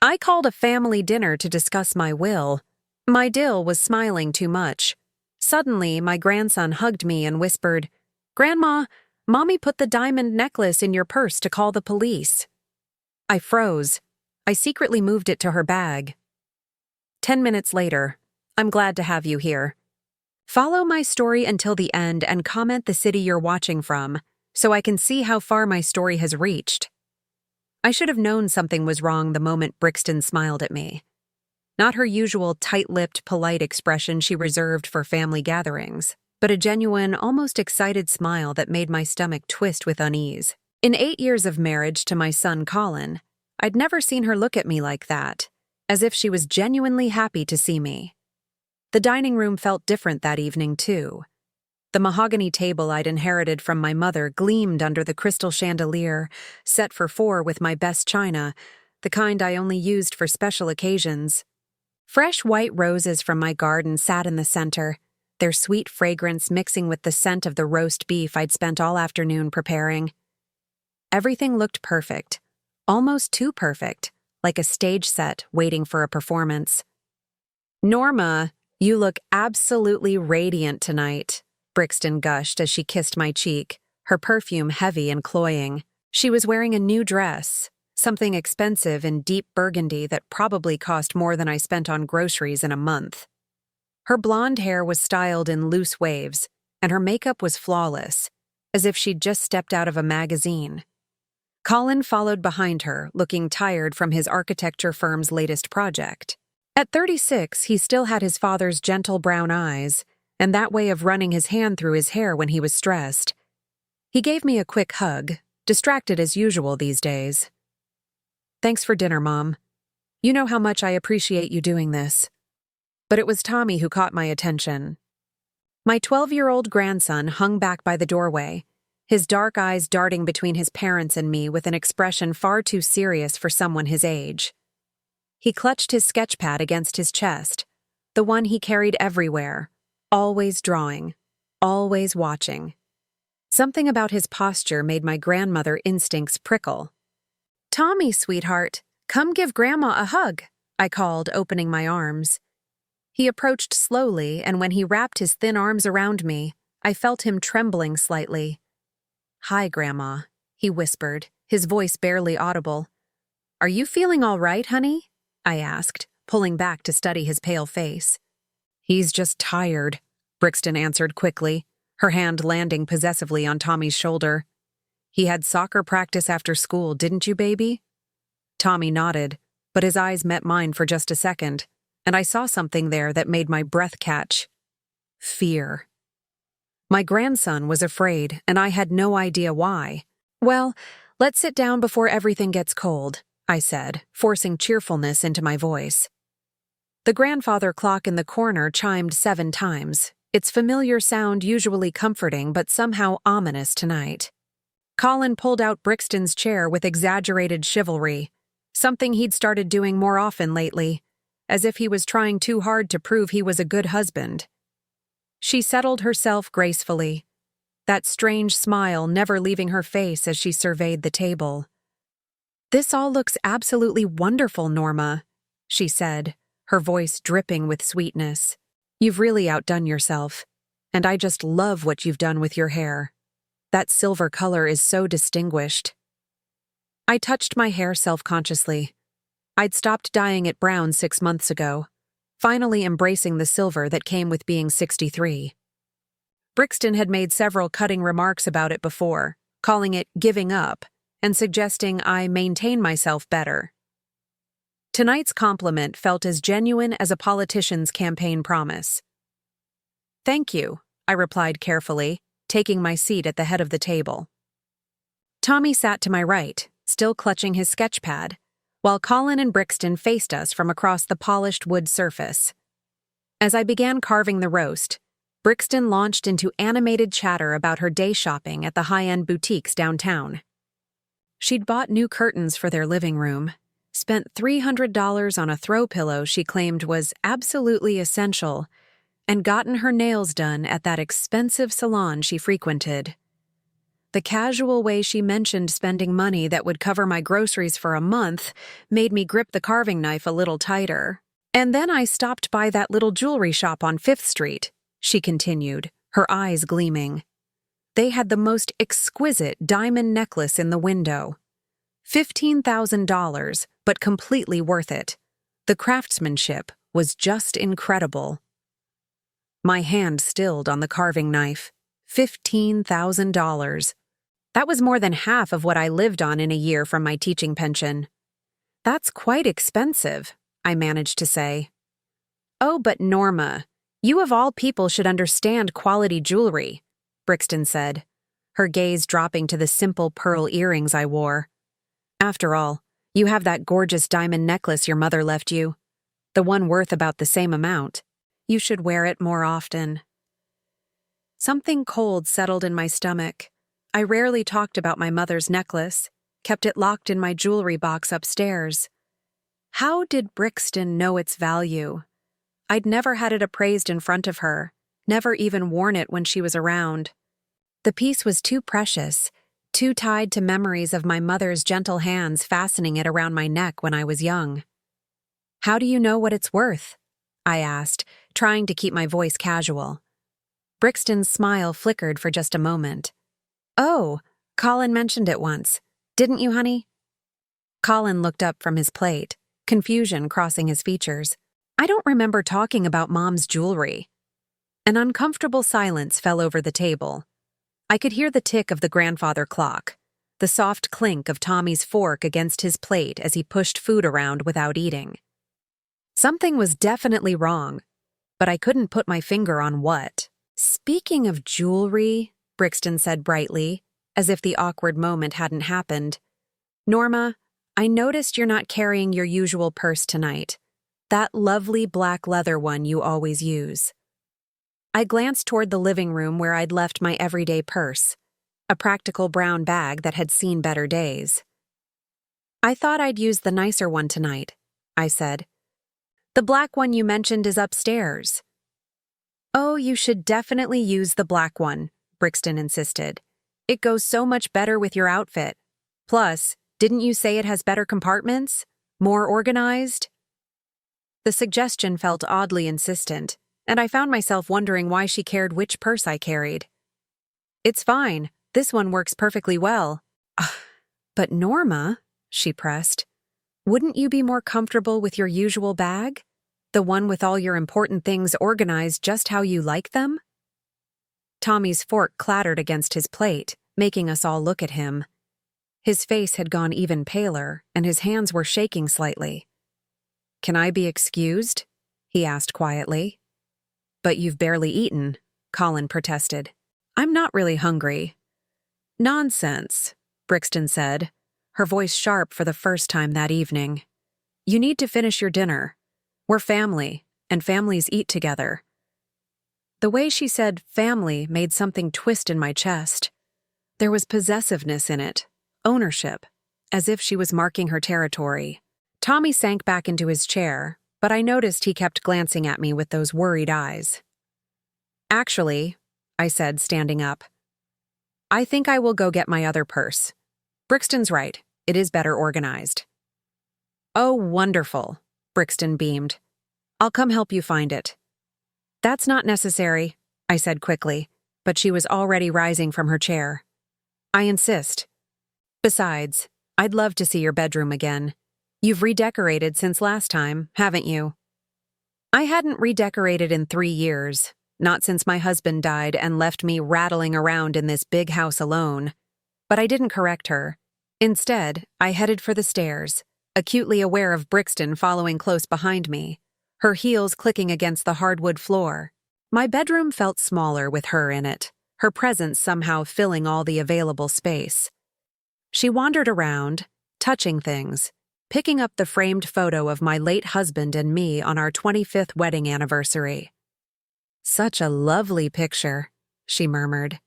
I called a family dinner to discuss my will. My DIL was smiling too much. Suddenly, my grandson hugged me and whispered, "Grandma, Mommy put the diamond necklace in your purse to call the police." I froze. I secretly moved it to her bag. 10 minutes later, "I'm glad to have you here. Follow my story until the end and comment the city you're watching from, so I can see how far my story has reached." I should have known something was wrong the moment Brixton smiled at me. Not her usual tight-lipped, polite expression she reserved for family gatherings, but a genuine, almost excited smile that made my stomach twist with unease. In 8 years of marriage to my son Colin, I'd never seen her look at me like that, as if she was genuinely happy to see me. The dining room felt different that evening, too. The mahogany table I'd inherited from my mother gleamed under the crystal chandelier, set for 4 with my best china, the kind I only used for special occasions. Fresh white roses from my garden sat in the center, their sweet fragrance mixing with the scent of the roast beef I'd spent all afternoon preparing. Everything looked perfect, almost too perfect, like a stage set waiting for a performance. "Norma, you look absolutely radiant tonight," Brixton gushed as she kissed my cheek, her perfume heavy and cloying. She was wearing a new dress, something expensive in deep burgundy that probably cost more than I spent on groceries in a month. Her blonde hair was styled in loose waves, and her makeup was flawless, as if she'd just stepped out of a magazine. Colin followed behind her, looking tired from his architecture firm's latest project. At 36, he still had his father's gentle brown eyes, and that way of running his hand through his hair when he was stressed. He gave me a quick hug, distracted as usual these days. "Thanks for dinner, Mom. You know how much I appreciate you doing this." But it was Tommy who caught my attention. My 12-year-old grandson hung back by the doorway, his dark eyes darting between his parents and me with an expression far too serious for someone his age. He clutched his sketchpad against his chest, the one he carried everywhere, always drawing, always watching. Something about his posture made my grandmother instincts prickle. "Tommy, sweetheart, come give Grandma a hug," I called, opening my arms. He approached slowly, and when he wrapped his thin arms around me, I felt him trembling slightly. "Hi, Grandma," he whispered, his voice barely audible. "Are you feeling all right, honey?" I asked, pulling back to study his pale face. "He's just tired," Brixton answered quickly, her hand landing possessively on Tommy's shoulder. "He had soccer practice after school, didn't you, baby?" Tommy nodded, but his eyes met mine for just a second, and I saw something there that made my breath catch. Fear. My grandson was afraid, and I had no idea why. "Well, let's sit down before everything gets cold," I said, forcing cheerfulness into my voice. The grandfather clock in the corner chimed 7 times, its familiar sound usually comforting but somehow ominous tonight. Colin pulled out Brixton's chair with exaggerated chivalry, something he'd started doing more often lately, as if he was trying too hard to prove he was a good husband. She settled herself gracefully, that strange smile never leaving her face as she surveyed the table. "This all looks absolutely wonderful, Norma," she said, her voice dripping with sweetness. "You've really outdone yourself, and I just love what you've done with your hair. That silver color is so distinguished." I touched my hair self-consciously. I'd stopped dyeing it brown 6 months ago, finally embracing the silver that came with being 63. Brixton had made several cutting remarks about it before, calling it giving up, and suggesting I maintain myself better. Tonight's compliment felt as genuine as a politician's campaign promise. "Thank you," I replied carefully, taking my seat at the head of the table. Tommy sat to my right, still clutching his sketchpad, while Colin and Brixton faced us from across the polished wood surface. As I began carving the roast, Brixton launched into animated chatter about her day shopping at the high-end boutiques downtown. She'd bought new curtains for their living room, spent $300 on a throw pillow she claimed was absolutely essential, and gotten her nails done at that expensive salon she frequented. The casual way she mentioned spending money that would cover my groceries for a month made me grip the carving knife a little tighter. And then I stopped by that little jewelry shop on 5th Street, she continued, her eyes gleaming. They had the most exquisite diamond necklace in the window. $15,000, but completely worth it. The craftsmanship was just incredible. My hand stilled on the carving knife. $15,000. That was more than half of what I lived on in a year from my teaching pension. That's quite expensive, I managed to say. Oh, but Norma, you of all people should understand quality jewelry, Brixton said, her gaze dropping to the simple pearl earrings I wore. After all, you have that gorgeous diamond necklace your mother left you. The one worth about the same amount. You should wear it more often. Something cold settled in my stomach. I rarely talked about my mother's necklace, kept it locked in my jewelry box upstairs. How did Brixton know its value? I'd never had it appraised in front of her, never even worn it when she was around. The piece was too precious, too tied to memories of my mother's gentle hands fastening it around my neck when I was young. How do you know what it's worth? I asked, trying to keep my voice casual. Brixton's smile flickered for just a moment. Oh, Colin mentioned it once. Didn't you, honey? Colin looked up from his plate, confusion crossing his features. I don't remember talking about Mom's jewelry. An uncomfortable silence fell over the table. I could hear the tick of the grandfather clock, the soft clink of Tommy's fork against his plate as he pushed food around without eating. Something was definitely wrong, but I couldn't put my finger on what. Speaking of jewelry, Brixton said brightly, as if the awkward moment hadn't happened. Norma, I noticed you're not carrying your usual purse tonight. That lovely black leather one you always use. I glanced toward the living room where I'd left my everyday purse, a practical brown bag that had seen better days. I thought I'd use the nicer one tonight, I said. The black one you mentioned is upstairs. Oh, you should definitely use the black one, Brixton insisted. It goes so much better with your outfit. Plus, didn't you say it has better compartments? More organized? The suggestion felt oddly insistent, and I found myself wondering why she cared which purse I carried. It's fine. This one works perfectly well. But Norma, she pressed, wouldn't you be more comfortable with your usual bag? The one with all your important things organized just how you like them? Tommy's fork clattered against his plate, making us all look at him. His face had gone even paler, and his hands were shaking slightly. Can I be excused? He asked quietly. But you've barely eaten, Colin protested. I'm not really hungry. Nonsense, Brixton said, her voice sharp for the first time that evening. You need to finish your dinner. We're family, and families eat together. The way she said family made something twist in my chest. There was possessiveness in it, ownership, as if she was marking her territory. Tommy sank back into his chair, but I noticed he kept glancing at me with those worried eyes. Actually, I said, standing up, I think I will go get my other purse. Brixton's right, it is better organized. Oh, wonderful, Brixton beamed. I'll come help you find it. That's not necessary, I said quickly, but she was already rising from her chair. I insist. Besides, I'd love to see your bedroom again. You've redecorated since last time, haven't you? I hadn't redecorated in 3 years, not since my husband died and left me rattling around in this big house alone. But I didn't correct her. Instead, I headed for the stairs, acutely aware of Brixton following close behind me, her heels clicking against the hardwood floor. My bedroom felt smaller with her in it, her presence somehow filling all the available space. She wandered around, touching things, picking up the framed photo of my late husband and me on our 25th wedding anniversary. Such a lovely picture, she murmured.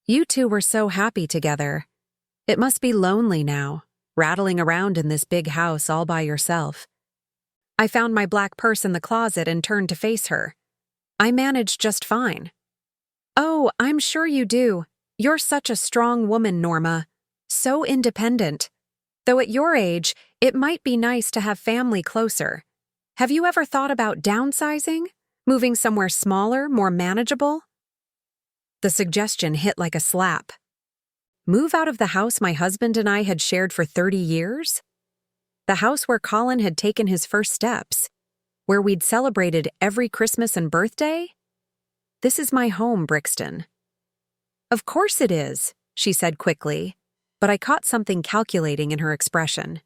You two were so happy together. It must be lonely now, rattling around in this big house all by yourself. I found my black purse in the closet and turned to face her. I managed just fine. Oh, I'm sure you do. You're such a strong woman, Norma. So independent. Though at your age, it might be nice to have family closer. Have you ever thought about downsizing? Moving somewhere smaller, more manageable? The suggestion hit like a slap. Move out of the house my husband and I had shared for 30 years? The house where Colin had taken his first steps? Where we'd celebrated every Christmas and birthday? This is my home, Brixton. Of course it is, she said quickly, but I caught something calculating in her expression.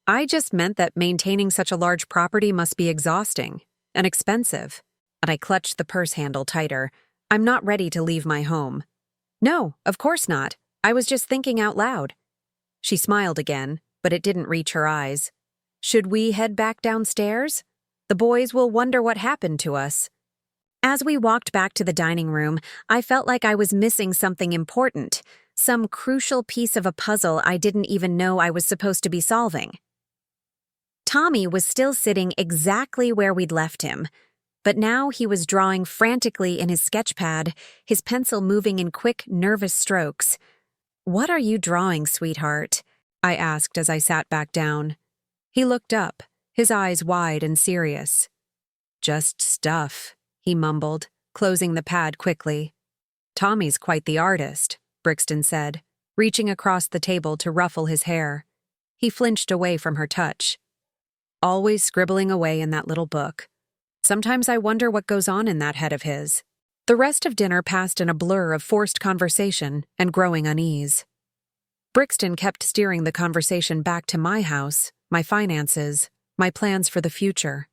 I just meant that maintaining such a large property must be exhausting and expensive, and I clutched the purse handle tighter. I'm not ready to leave my home. No, of course not. I was just thinking out loud. She smiled again, but it didn't reach her eyes. Should we head back downstairs? The boys will wonder what happened to us. As we walked back to the dining room, I felt like I was missing something important, some crucial piece of a puzzle I didn't even know I was supposed to be solving. Tommy was still sitting exactly where we'd left him, but now he was drawing frantically in his sketch pad, his pencil moving in quick, nervous strokes. "What are you drawing, sweetheart?" I asked as I sat back down. He looked up, his eyes wide and serious. "Just stuff," he mumbled, closing the pad quickly. "Tommy's quite the artist," Brixton said, reaching across the table to ruffle his hair. He flinched away from her touch. "Always scribbling away in that little book. Sometimes I wonder what goes on in that head of his." The rest of dinner passed in a blur of forced conversation and growing unease. Brixton kept steering the conversation back to my house, my finances, my plans for the future.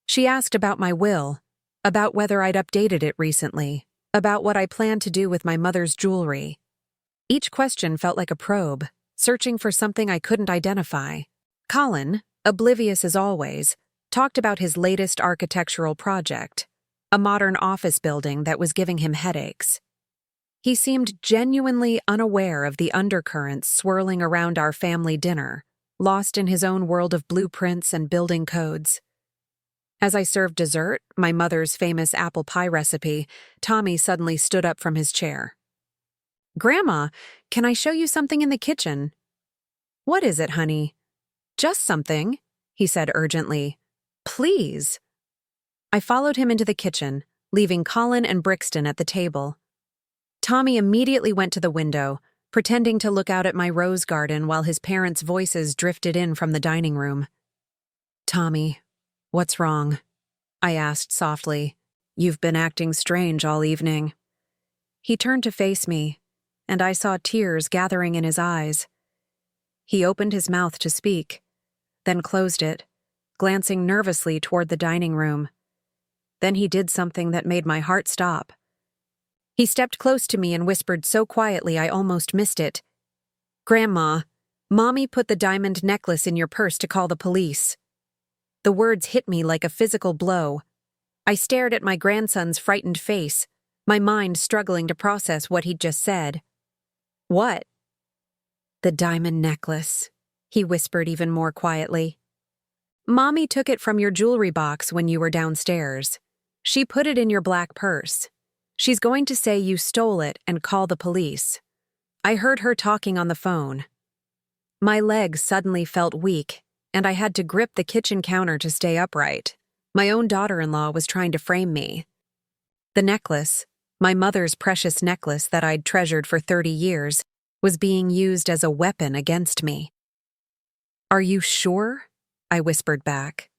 She asked about my will, about whether I'd updated it recently, about what I planned to do with my mother's jewelry. Each question felt like a probe, searching for something I couldn't identify. Colin, oblivious as always, talked about his latest architectural project, a modern office building that was giving him headaches. He seemed genuinely unaware of the undercurrents swirling around our family dinner, lost in his own world of blueprints and building codes. As I served dessert, my mother's famous apple pie recipe, Tommy suddenly stood up from his chair. "Grandma, can I show you something in the kitchen?" "What is it, honey?" "Just something," he said urgently. "Please." I followed him into the kitchen, leaving Colin and Brixton at the table. Tommy immediately went to the window, pretending to look out at my rose garden while his parents' voices drifted in from the dining room. "Tommy, what's wrong?" I asked softly. "You've been acting strange all evening." He turned to face me, and I saw tears gathering in his eyes. He opened his mouth to speak, then closed it, glancing nervously toward the dining room. Then he did something that made my heart stop. He stepped close to me and whispered so quietly I almost missed it. "Grandma, Mommy put the diamond necklace in your purse to call the police." The words hit me like a physical blow. I stared at my grandson's frightened face, my mind struggling to process what he'd just said. "What?" "The diamond necklace," he whispered even more quietly. "Mommy took it from your jewelry box when you were downstairs. She put it in your black purse. She's going to say you stole it and call the police. I heard her talking on the phone." My legs suddenly felt weak, and I had to grip the kitchen counter to stay upright. My own daughter-in-law was trying to frame me. The necklace, my mother's precious necklace that I'd treasured for 30 years, was being used as a weapon against me. "Are you sure?" I whispered back.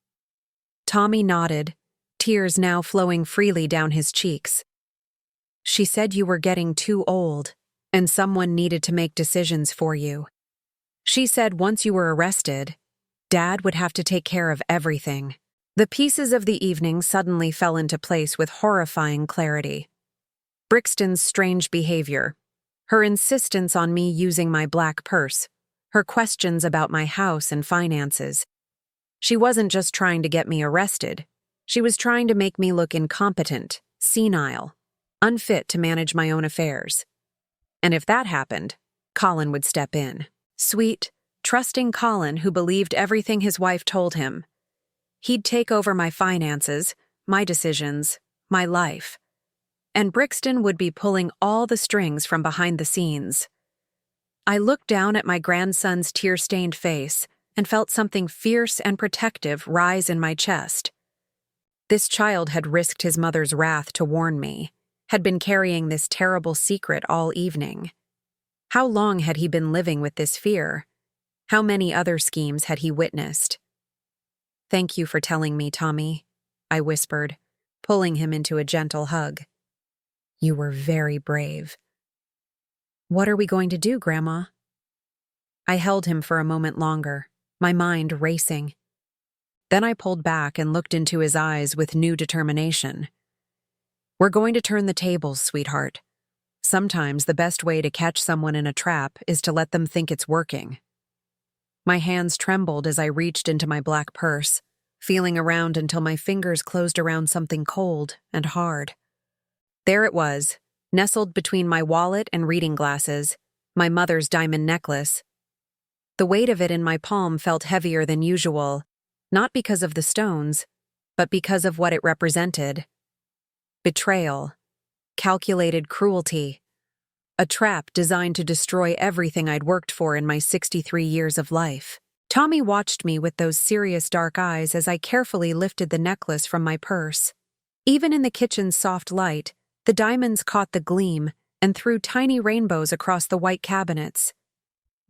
Tommy nodded, tears now flowing freely down his cheeks. "She said you were getting too old, and someone needed to make decisions for you. She said once you were arrested, Dad would have to take care of everything." The pieces of the evening suddenly fell into place with horrifying clarity. Brixton's strange behavior, her insistence on me using my black purse, her questions about my house and finances. She wasn't just trying to get me arrested. She was trying to make me look incompetent, senile, unfit to manage my own affairs. And if that happened, Colin would step in. Sweet, trusting Colin who believed everything his wife told him. He'd take over my finances, my decisions, my life. and Brixton would be pulling all the strings from behind the scenes. I looked down at my grandson's tear-stained face and felt something fierce and protective rise in my chest. This child had risked his mother's wrath to warn me, had been carrying this terrible secret all evening. How long had he been living with this fear? How many other schemes had he witnessed? "Thank you for telling me, Tommy," I whispered, pulling him into a gentle hug. "You were very brave." "What are we going to do, Grandma?" I held him for a moment longer, my mind racing. Then I pulled back and looked into his eyes with new determination. "We're going to turn the tables, sweetheart. Sometimes the best way to catch someone in a trap is to let them think it's working." My hands trembled as I reached into my black purse, feeling around until my fingers closed around something cold and hard. There it was, nestled between my wallet and reading glasses, my mother's diamond necklace. The weight of it in my palm felt heavier than usual, not because of the stones, but because of what it represented. Betrayal, calculated cruelty, a trap designed to destroy everything I'd worked for in my 63 years of life. Tommy watched me with those serious dark eyes as I carefully lifted the necklace from my purse. Even in the kitchen's soft light, the diamonds caught the gleam and threw tiny rainbows across the white cabinets.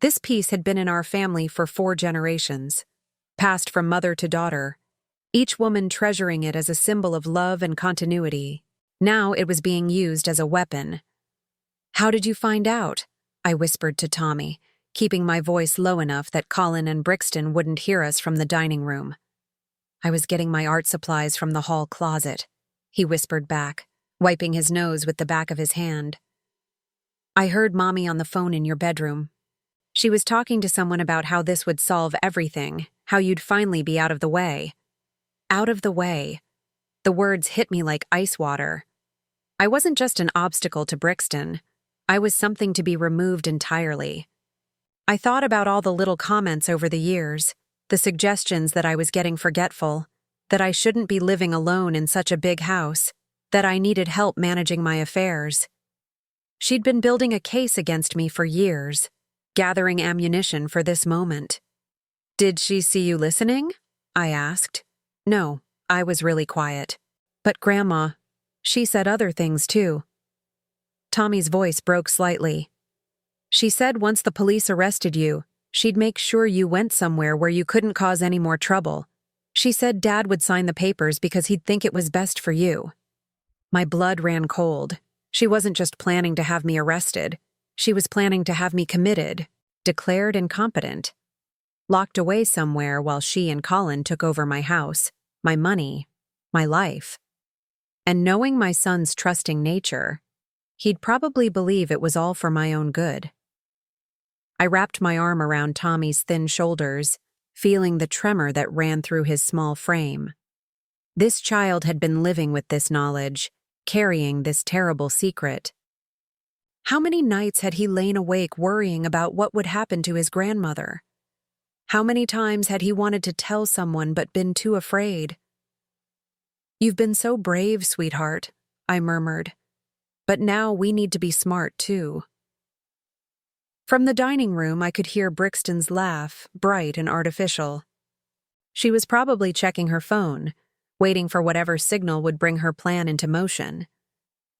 This piece had been in our family for 4 generations, passed from mother to daughter, each woman treasuring it as a symbol of love and continuity. Now it was being used as a weapon. "How did you find out?" I whispered to Tommy, keeping my voice low enough that Colin and Brixton wouldn't hear us from the dining room. "I was getting my art supplies from the hall closet," he whispered back, wiping his nose with the back of his hand. "I heard Mommy on the phone in your bedroom. She was talking to someone about how this would solve everything, how you'd finally be out of the way." Out of the way. The words hit me like ice water. I wasn't just an obstacle to Brixton. I was something to be removed entirely. I thought about all the little comments over the years, the suggestions that I was getting forgetful, that I shouldn't be living alone in such a big house, that I needed help managing my affairs. She'd been building a case against me for years, gathering ammunition for this moment. "Did she see you listening?" I asked. "No, I was really quiet. But Grandma, she said other things too." Tommy's voice broke slightly. "She said once the police arrested you, she'd make sure you went somewhere where you couldn't cause any more trouble. She said Dad would sign the papers because he'd think it was best for you." My blood ran cold. She wasn't just planning to have me arrested. She was planning to have me committed, declared incompetent, locked away somewhere while she and Colin took over my house, my money, my life. And knowing my son's trusting nature, he'd probably believe it was all for my own good. I wrapped my arm around Tommy's thin shoulders, feeling the tremor that ran through his small frame. This child had been living with this knowledge, carrying this terrible secret. How many nights had he lain awake worrying about what would happen to his grandmother? How many times had he wanted to tell someone but been too afraid? "You've been so brave, sweetheart," I murmured. "But now we need to be smart, too." From the dining room, I could hear Brixton's laugh, bright and artificial. She was probably checking her phone, waiting for whatever signal would bring her plan into motion.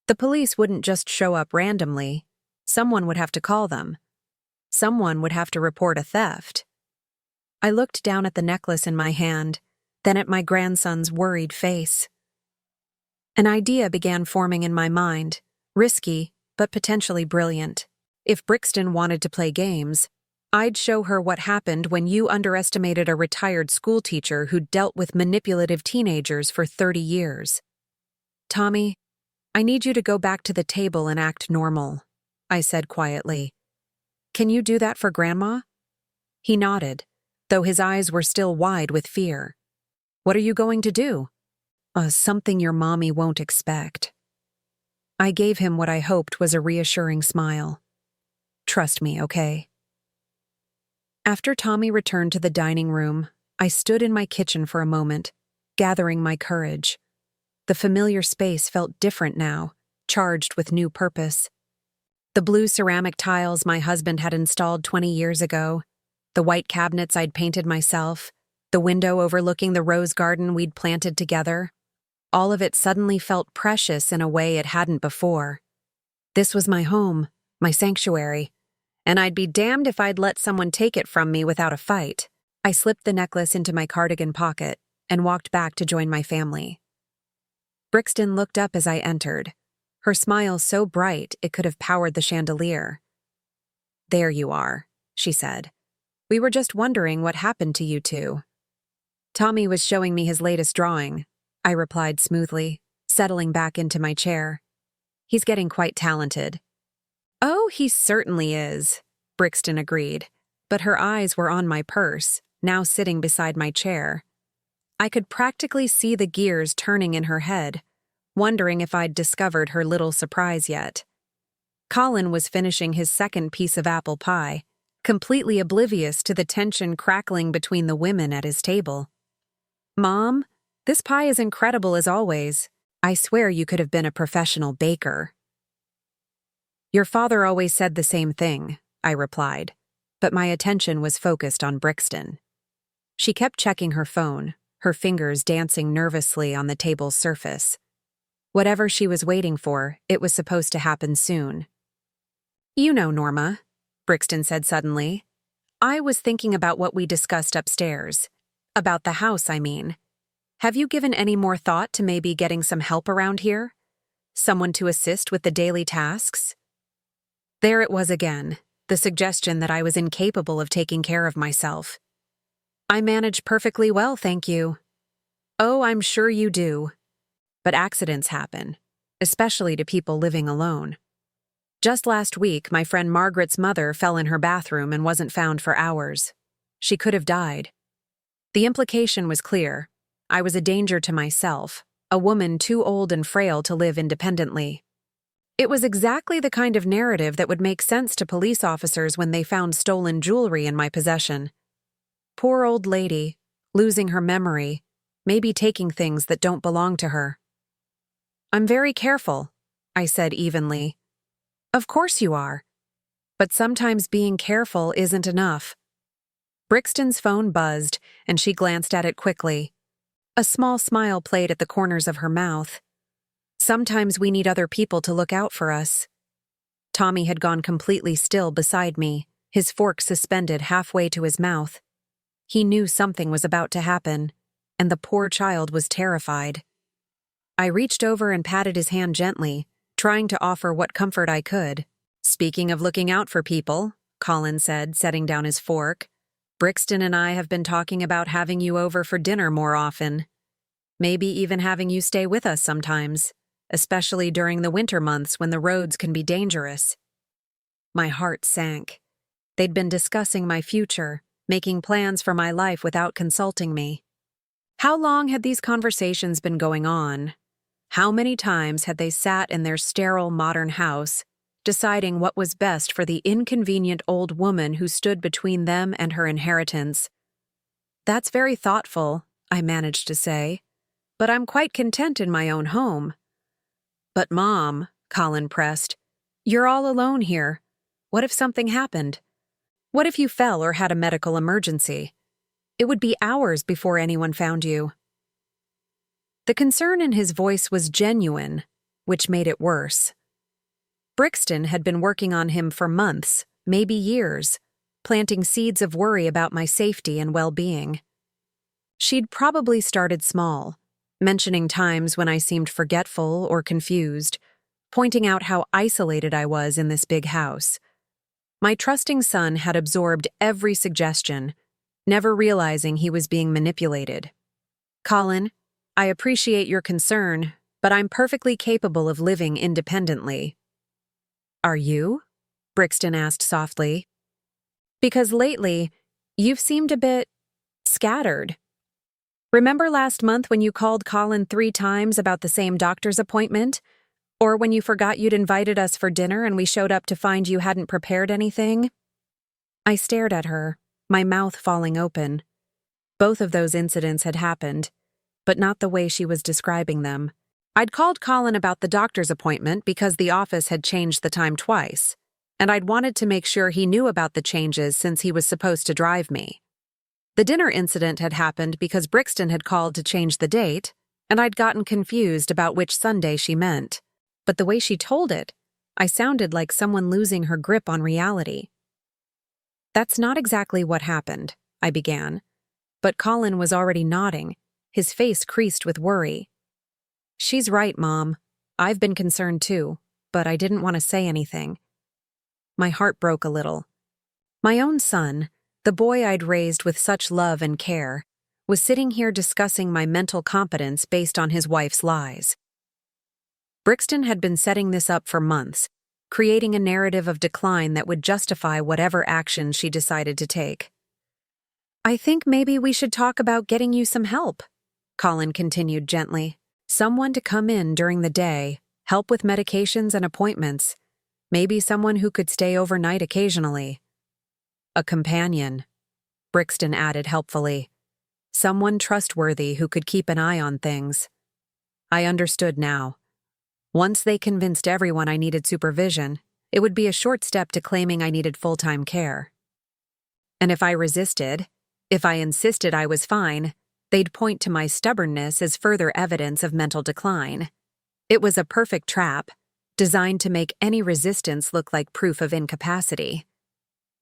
The police wouldn't just show up randomly. Someone would have to call them. Someone would have to report a theft. I looked down at the necklace in my hand, then at my grandson's worried face. An idea began forming in my mind, risky, but potentially brilliant. If Brixton wanted to play games, I'd show her what happened when you underestimated a retired schoolteacher who'd dealt with manipulative teenagers for 30 years. "Tommy, I need you to go back to the table and act normal," I said quietly. "Can you do that for Grandma?" He nodded, though his eyes were still wide with fear. "What are you going to do?" Something your mommy won't expect." I gave him what I hoped was a reassuring smile. "Trust me, okay?" After Tommy returned to the dining room, I stood in my kitchen for a moment, gathering my courage. The familiar space felt different now, charged with new purpose. The blue ceramic tiles my husband had installed 20 years ago, the white cabinets I'd painted myself, the window overlooking the rose garden we'd planted together. All of it suddenly felt precious in a way it hadn't before. This was my home, my sanctuary, and I'd be damned if I'd let someone take it from me without a fight. I slipped the necklace into my cardigan pocket and walked back to join my family. Brixton looked up as I entered, her smile so bright it could have powered the chandelier. "There you are," she said. "We were just wondering what happened to you two." "Tommy was showing me his latest drawing," I replied smoothly, settling back into my chair. "He's getting quite talented." "Oh, he certainly is," Brixton agreed, but her eyes were on my purse, now sitting beside my chair. I could practically see the gears turning in her head, wondering if I'd discovered her little surprise yet. Colin was finishing his second piece of apple pie, completely oblivious to the tension crackling between the women at his table. "Mom, this pie is incredible as always. I swear you could have been a professional baker." "Your father always said the same thing," I replied, but my attention was focused on Brixton. She kept checking her phone, her fingers dancing nervously on the table's surface. Whatever she was waiting for, it was supposed to happen soon. "You know, Norma," Brixton said suddenly, "I was thinking about what we discussed upstairs. About the house, I mean. Have you given any more thought to maybe getting some help around here? Someone to assist with the daily tasks?" There it was again, the suggestion that I was incapable of taking care of myself. "I manage perfectly well, thank you." "Oh, I'm sure you do. But accidents happen, especially to people living alone. Just last week, my friend Margaret's mother fell in her bathroom and wasn't found for hours. She could have died. The implication was clear. I was a danger to myself, a woman too old and frail to live independently. It was exactly the kind of narrative that would make sense to police officers when they found stolen jewelry in my possession. Poor old lady, losing her memory, maybe taking things that don't belong to her. "I'm very careful," I said evenly. "Of course you are. But sometimes being careful isn't enough." Brixton's phone buzzed, and she glanced at it quickly. A small smile played at the corners of her mouth. "Sometimes we need other people to look out for us." Tommy had gone completely still beside me, his fork suspended halfway to his mouth. He knew something was about to happen, and the poor child was terrified. I reached over and patted his hand gently, trying to offer what comfort I could. "Speaking of looking out for people," Colin said, setting down his fork, "Brixton and I have been talking about having you over for dinner more often. Maybe even having you stay with us sometimes, especially during the winter months when the roads can be dangerous." My heart sank. They'd been discussing my future, making plans for my life without consulting me. How long had these conversations been going on? How many times had they sat in their sterile modern house, deciding what was best for the inconvenient old woman who stood between them and her inheritance? "That's very thoughtful," I managed to say, "but I'm quite content in my own home." "But Mom," Colin pressed, "you're all alone here. What if something happened? What if you fell or had a medical emergency? It would be hours before anyone found you." The concern in his voice was genuine, which made it worse. Brixton had been working on him for months, maybe years, planting seeds of worry about my safety and well-being. She'd probably started small, mentioning times when I seemed forgetful or confused, pointing out how isolated I was in this big house. My trusting son had absorbed every suggestion, never realizing he was being manipulated. "Colin, I appreciate your concern, but I'm perfectly capable of living independently." "Are you?" Brixton asked softly. "Because lately, you've seemed a bit scattered. Remember last month when you called Colin 3 times about the same doctor's appointment? Or when you forgot you'd invited us for dinner and we showed up to find you hadn't prepared anything?" I stared at her, my mouth falling open. Both of those incidents had happened, but not the way she was describing them. I'd called Colin about the doctor's appointment because the office had changed the time twice, and I'd wanted to make sure he knew about the changes since he was supposed to drive me. The dinner incident had happened because Brixton had called to change the date, and I'd gotten confused about which Sunday she meant. But the way she told it, I sounded like someone losing her grip on reality. "That's not exactly what happened," I began. But Colin was already nodding, his face creased with worry. "She's right, Mom. I've been concerned too, but I didn't want to say anything." My heart broke a little. My own son, the boy I'd raised with such love and care, was sitting here discussing my mental competence based on his wife's lies. Brixton had been setting this up for months, creating a narrative of decline that would justify whatever action she decided to take. "I think maybe we should talk about getting you some help," Colin continued gently. "Someone to come in during the day, help with medications and appointments. Maybe someone who could stay overnight occasionally." "A companion," Brixton added helpfully. "Someone trustworthy who could keep an eye on things." I understood now. Once they convinced everyone I needed supervision, it would be a short step to claiming I needed full-time care. And if I resisted, if I insisted I was fine, they'd point to my stubbornness as further evidence of mental decline. It was a perfect trap, designed to make any resistance look like proof of incapacity.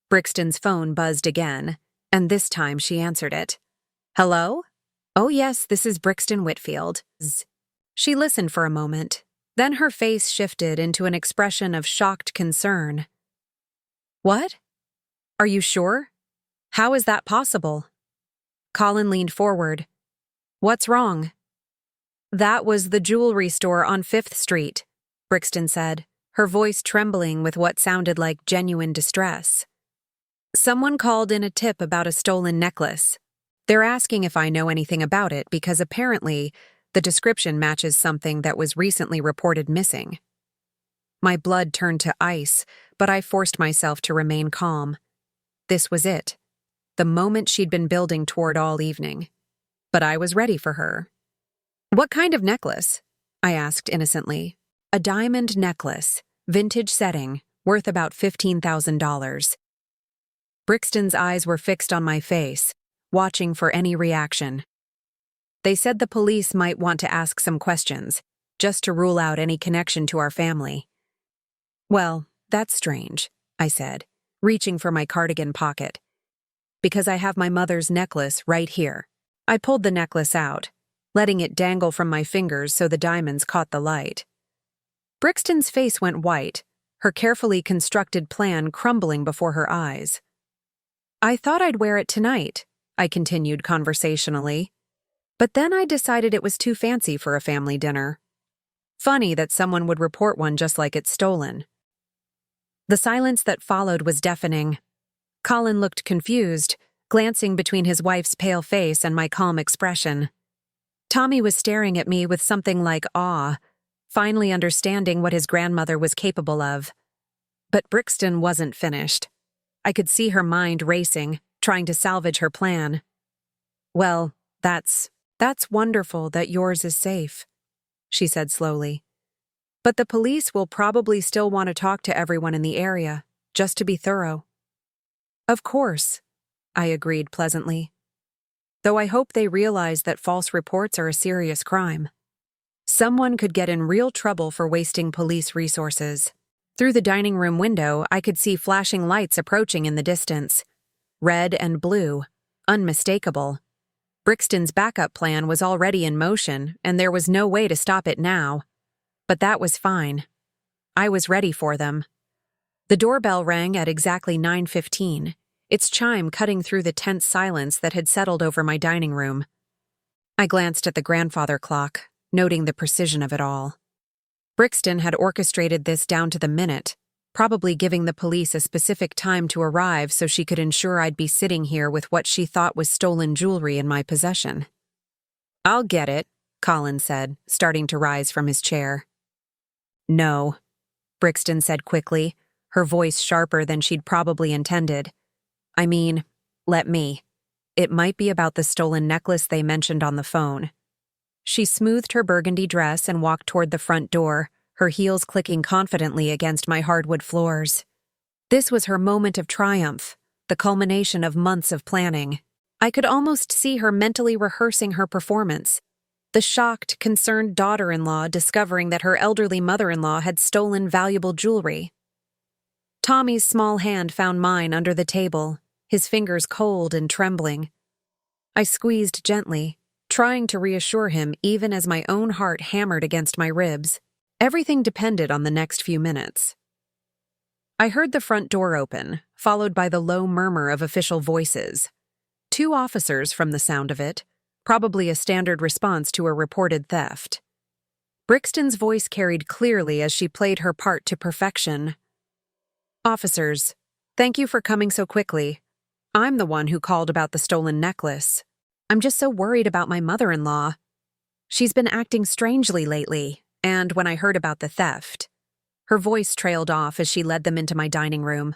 Brixton's phone buzzed again, and this time she answered it. "Hello? Oh yes, this is Brixton Whitfield." She listened for a moment, then her face shifted into an expression of shocked concern. "What? Are you sure? How is that possible?" Colin leaned forward. "What's wrong?" "That was the jewelry store on 5th Street, Brixton said, her voice trembling with what sounded like genuine distress. "Someone called in a tip about a stolen necklace. They're asking if I know anything about it because apparently the description matches something that was recently reported missing." My blood turned to ice, but I forced myself to remain calm. This was it, the moment she'd been building toward all evening. But I was ready for her. "What kind of necklace?" I asked innocently. "A diamond necklace, vintage setting, worth about $15,000. Brixton's eyes were fixed on my face, watching for any reaction. "They said the police might want to ask some questions, just to rule out any connection to our family." "Well, that's strange," I said, reaching for my cardigan pocket. "Because I have my mother's necklace right here." I pulled the necklace out, letting it dangle from my fingers so the diamonds caught the light. Brixton's face went white, her carefully constructed plan crumbling before her eyes. "I thought I'd wear it tonight," I continued conversationally. "But then I decided it was too fancy for a family dinner. Funny that someone would report one just like it's stolen." The silence that followed was deafening. Colin looked confused, glancing between his wife's pale face and my calm expression. Tommy was staring at me with something like awe, finally understanding what his grandmother was capable of. But Brixton wasn't finished. I could see her mind racing, trying to salvage her plan. "Well, that's wonderful that yours is safe," she said slowly. "But the police will probably still want to talk to everyone in the area, just to be thorough." "Of course," I agreed pleasantly. "Though I hope they realize that false reports are a serious crime. Someone could get in real trouble for wasting police resources." Through the dining room window, I could see flashing lights approaching in the distance. Red and blue, unmistakable. Brixton's backup plan was already in motion, and there was no way to stop it now. But that was fine. I was ready for them. The doorbell rang at exactly 9:15, its chime cutting through the tense silence that had settled over my dining room. I glanced at the grandfather clock, noting the precision of it all. Brixton had orchestrated this down to the minute, probably giving the police a specific time to arrive so she could ensure I'd be sitting here with what she thought was stolen jewelry in my possession. "I'll get it," Colin said, starting to rise from his chair. "No," Brixton said quickly, her voice sharper than she'd probably intended. "I mean, let me. It might be about the stolen necklace they mentioned on the phone." She smoothed her burgundy dress and walked toward the front door, her heels clicking confidently against my hardwood floors. This was her moment of triumph, the culmination of months of planning. I could almost see her mentally rehearsing her performance. The shocked, concerned daughter-in-law discovering that her elderly mother-in-law had stolen valuable jewelry. Tommy's small hand found mine under the table, his fingers cold and trembling. I squeezed gently, trying to reassure him even as my own heart hammered against my ribs. Everything depended on the next few minutes. I heard the front door open, followed by the low murmur of official voices. 2 officers from the sound of it, probably a standard response to a reported theft. Brixton's voice carried clearly as she played her part to perfection. "Officers, thank you for coming so quickly. I'm the one who called about the stolen necklace. I'm just so worried about my mother-in-law. She's been acting strangely lately, and when I heard about the theft..." Her voice trailed off as she led them into my dining room.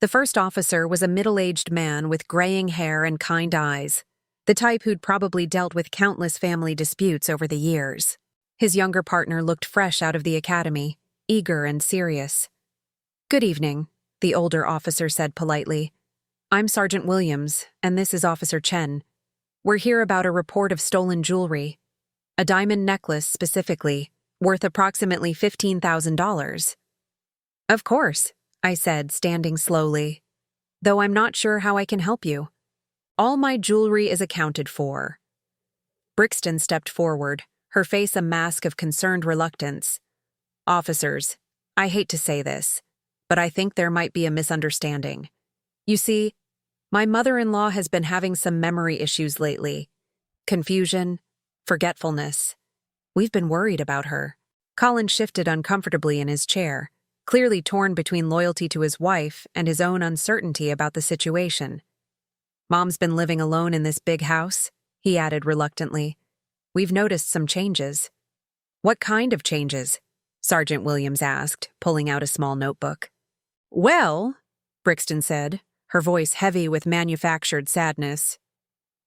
The first officer was a middle-aged man with graying hair and kind eyes, the type who'd probably dealt with countless family disputes over the years. His younger partner looked fresh out of the academy, eager and serious. "Good evening," the older officer said politely. "I'm Sergeant Williams, and this is Officer Chen. We're here about a report of stolen jewelry. A diamond necklace specifically, worth approximately $15,000. "Of course," I said, standing slowly. "Though I'm not sure how I can help you. All my jewelry is accounted for." Brixton stepped forward, her face a mask of concerned reluctance. "Officers, I hate to say this, but I think there might be a misunderstanding. You see, my mother-in-law has been having some memory issues lately. Confusion, forgetfulness. We've been worried about her." Colin shifted uncomfortably in his chair, clearly torn between loyalty to his wife and his own uncertainty about the situation. "Mom's been living alone in this big house," he added reluctantly. "We've noticed some changes." "What kind of changes?" Sergeant Williams asked, pulling out a small notebook. "Well," Brixton said, her voice heavy with manufactured sadness,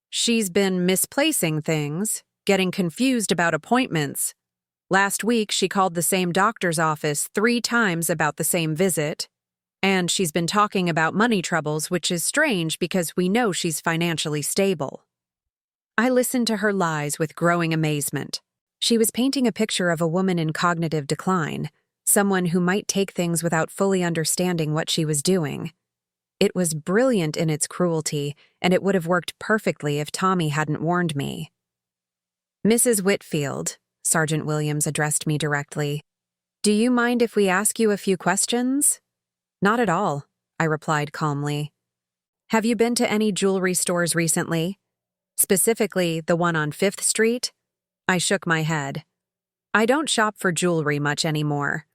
"she's been misplacing things, getting confused about appointments. Last week, she called the same doctor's office 3 times about the same visit. And she's been talking about money troubles, which is strange because we know she's financially stable." I listened to her lies with growing amazement. She was painting a picture of a woman in cognitive decline, someone who might take things without fully understanding what she was doing. It was brilliant in its cruelty, and it would have worked perfectly if Tommy hadn't warned me. "Mrs. Whitfield," Sergeant Williams addressed me directly, "do you mind if we ask you a few questions?" "Not at all," I replied calmly. "Have you been to any jewelry stores recently? Specifically, the one on 5th Street? I shook my head. "I don't shop for jewelry much anymore.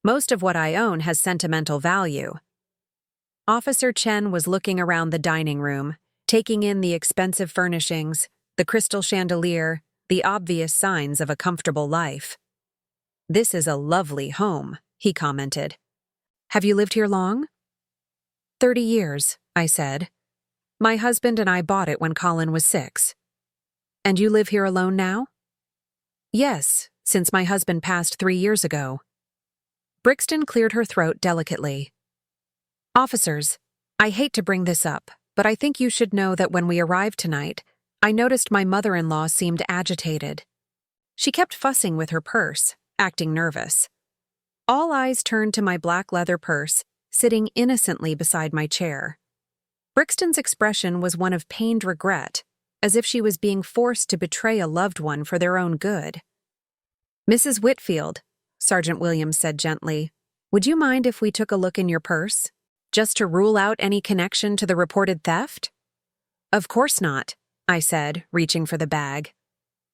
Most of what I own has sentimental value." Officer Chen was looking around the dining room, taking in the expensive furnishings, the crystal chandelier, the obvious signs of a comfortable life. "This is a lovely home," he commented. "Have you lived here long?" 30 years, I said. "My husband and I bought it when Colin was 6. "And you live here alone now?" "Yes, since my husband passed 3 years ago." Brixton cleared her throat delicately. "Officers, I hate to bring this up, but I think you should know that when we arrived tonight, I noticed my mother-in-law seemed agitated. She kept fussing with her purse, acting nervous. All eyes turned to my black leather purse, sitting innocently beside my chair. Brixton's expression was one of pained regret, as if she was being forced to betray a loved one for their own good. "Mrs. Whitfield," Sergeant Williams said gently, "would you mind if we took a look in your purse, just to rule out any connection to the reported theft?" "Of course not," I said, reaching for the bag.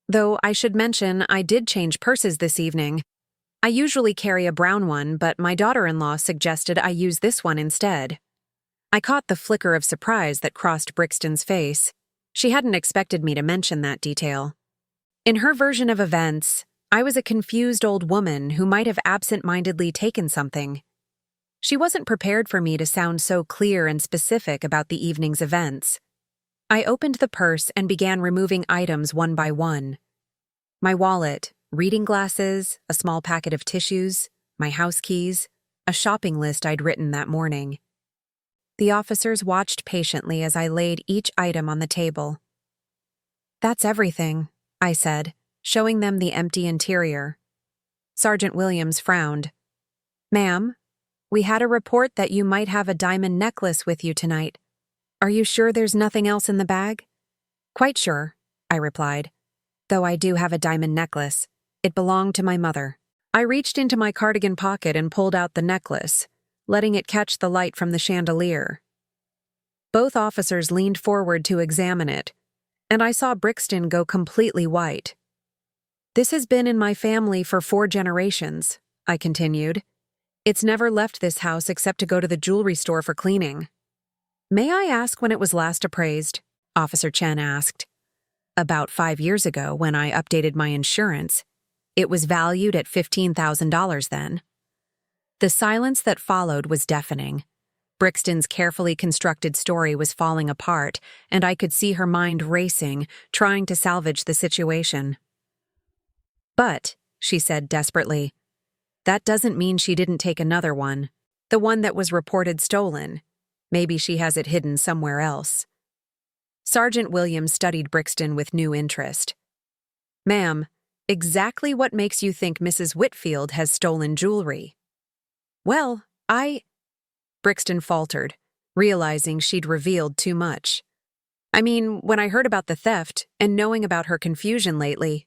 "Though I should mention I did change purses this evening. I usually carry a brown one, but my daughter-in-law suggested I use this one instead." I caught the flicker of surprise that crossed Brixton's face. She hadn't expected me to mention that detail. In her version of events, I was a confused old woman who might have absent-mindedly taken something. She wasn't prepared for me to sound so clear and specific about the evening's events. I opened the purse and began removing items one by one. My wallet, reading glasses, a small packet of tissues, my house keys, a shopping list I'd written that morning. The officers watched patiently as I laid each item on the table. "That's everything," I said, showing them the empty interior. Sergeant Williams frowned. "Ma'am, we had a report that you might have a diamond necklace with you tonight. Are you sure there's nothing else in the bag?" "Quite sure," I replied. "Though I do have a diamond necklace. It belonged to my mother." I reached into my cardigan pocket and pulled out the necklace, letting it catch the light from the chandelier. Both officers leaned forward to examine it, and I saw Brixton go completely white. "This has been in my family for 4 generations," I continued. "It's never left this house except to go to the jewelry store for cleaning." "May I ask when it was last appraised?" Officer Chen asked. "About 5 years ago, when I updated my insurance. It was valued at $15,000 then." The silence that followed was deafening. Brixton's carefully constructed story was falling apart, and I could see her mind racing, trying to salvage the situation. "But," she said desperately, "that doesn't mean she didn't take another one. The one that was reported stolen. Maybe she has it hidden somewhere else." Sergeant Williams studied Brixton with new interest. "Ma'am, exactly what makes you think Mrs. Whitfield has stolen jewelry?" "Well, Brixton faltered, realizing she'd revealed too much. "I mean, when I heard about the theft, and knowing about her confusion lately."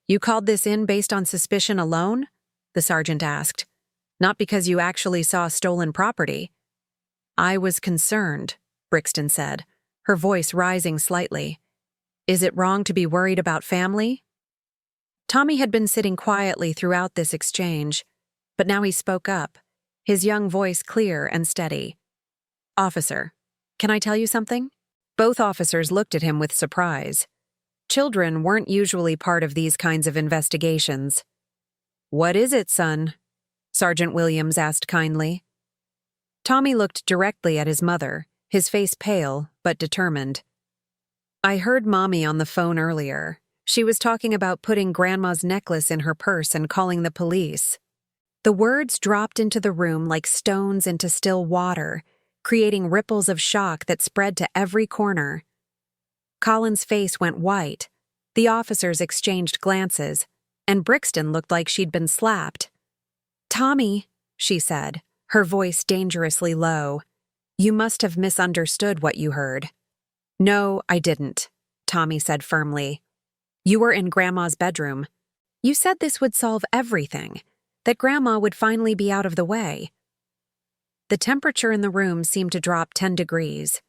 You called this in based on suspicion alone?" the sergeant asked. "Not because you actually saw stolen property?" "I was concerned," Brixton said, her voice rising slightly. "Is it wrong to be worried about family?" Tommy had been sitting quietly throughout this exchange, but now he spoke up, his young voice clear and steady. "Officer, can I tell you something?" Both officers looked at him with surprise. Children weren't usually part of these kinds of investigations. "What is it, son?" Sergeant Williams asked kindly. Tommy looked directly at his mother, his face pale but determined. "I heard Mommy on the phone earlier. She was talking about putting Grandma's necklace in her purse and calling the police." The words dropped into the room like stones into still water, creating ripples of shock that spread to every corner. Colin's face went white. The officers exchanged glances, and Brixton looked like she'd been slapped. "Tommy," she said, her voice dangerously low, "you must have misunderstood what you heard." "No, I didn't," Tommy said firmly. "You were in Grandma's bedroom. You said this would solve everything, that Grandma would finally be out of the way." The temperature in the room seemed to drop 10 degrees.